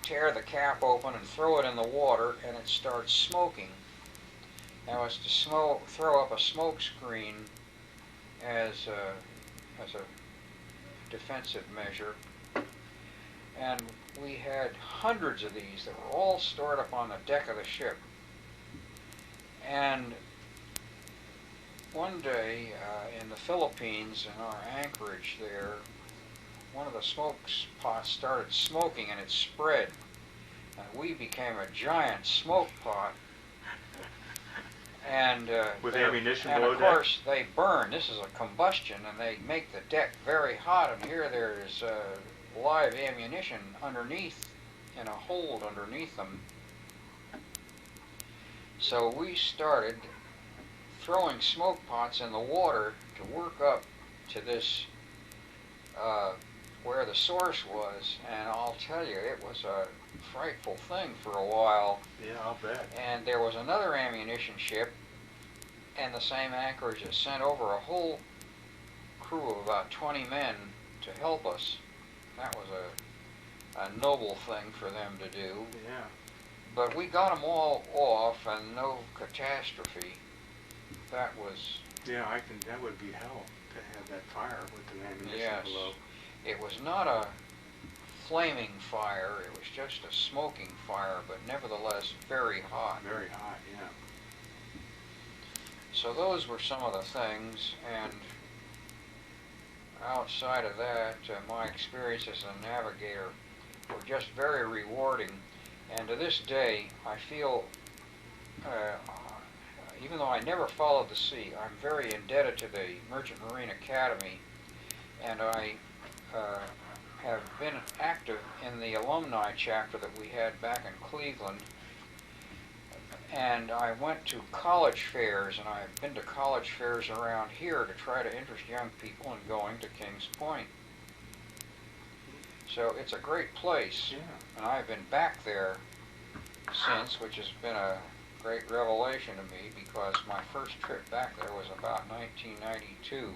tear the cap open and throw it in the water, and it starts smoking. Now it's to throw up a smoke screen as a defensive measure, and we had hundreds of these that were all stored up on the deck of the ship. And one day in the Philippines, in our anchorage there, one of the smoke pots started smoking and it spread. And we became a giant smoke pot. And with ammunition and below of deck? course they burn. This is a combustion, and they make the deck very hot. And here there's live ammunition underneath, in a hold underneath them. So we started throwing smoke pots in the water to work up to this where the source was, and I'll tell you, it was a frightful thing for a while. Yeah, I'll bet. And there was another ammunition ship and the same anchorage that sent over a whole crew of about 20 men to help us. That was a noble thing for them to do. Yeah. But we got them all off, and no catastrophe. That was... Yeah, that would be hell to have that fire with the ammunition Yes. below. It was not a flaming fire, it was just a smoking fire, but nevertheless very hot. Very hot, yeah. So those were some of the things, and outside of that, my experience as a navigator were just very rewarding. And to this day, I feel, even though I never followed the sea, I'm very indebted to the Merchant Marine Academy, and I have been active in the alumni chapter that we had back in Cleveland. And I went to college fairs, and I've been to college fairs around here to try to interest young people in going to Kings Point. So it's a great place, Yeah. and I've been back there since, which has been a great revelation to me, because my first trip back there was about 1992,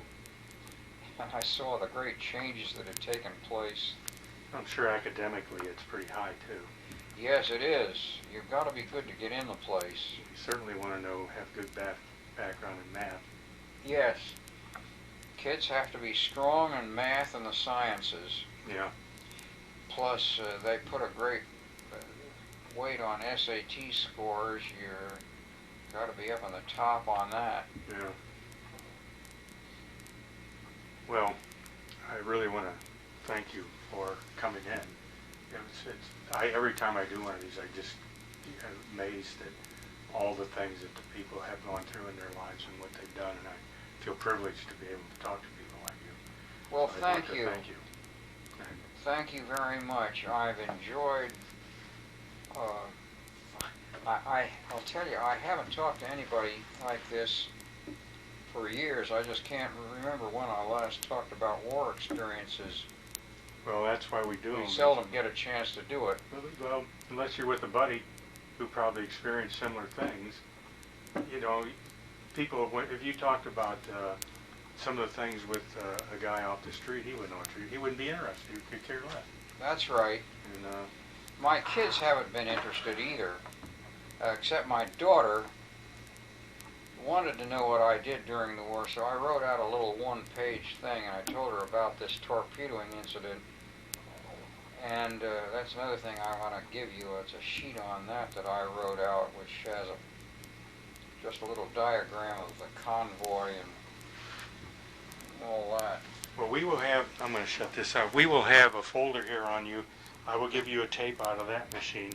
and I saw the great changes that had taken place. I'm sure academically it's pretty high too. Yes, it is. You've got to be good to get in the place. You certainly want to have good background in math. Yes. Kids have to be strong in math and the sciences. Yeah. Plus, they put a great weight on SAT scores. You're got to be up on the top on that. Yeah. Well, I really want to thank you for coming in. Every time I do one of these, I just am amazed at all the things that the people have gone through in their lives and what they've done, and I feel privileged to be able to talk to people like you. Well, So thank you. Thank you. And Thank you very much. I've enjoyed. I'll tell you, I haven't talked to anybody like this for years. I just can't remember when I last talked about war experiences. well, that's why we do them. We seldom get a chance to do it. Well, unless you're with a buddy who probably experienced similar things, you know, people, if you talked about some of the things with a guy off the street, he wouldn't know what to do. He wouldn't be interested. He could care less. That's right. And My kids haven't been interested either, except my daughter wanted to know what I did during the war, so I wrote out a little one-page thing, and I told her about this torpedoing incident. And that's another thing I want to give you. It's a sheet on that I wrote out, which has just a little diagram of the convoy and all that. well, we will have, I'm going to shut this out. We will have a folder here on you. I will give you a tape out of that machine.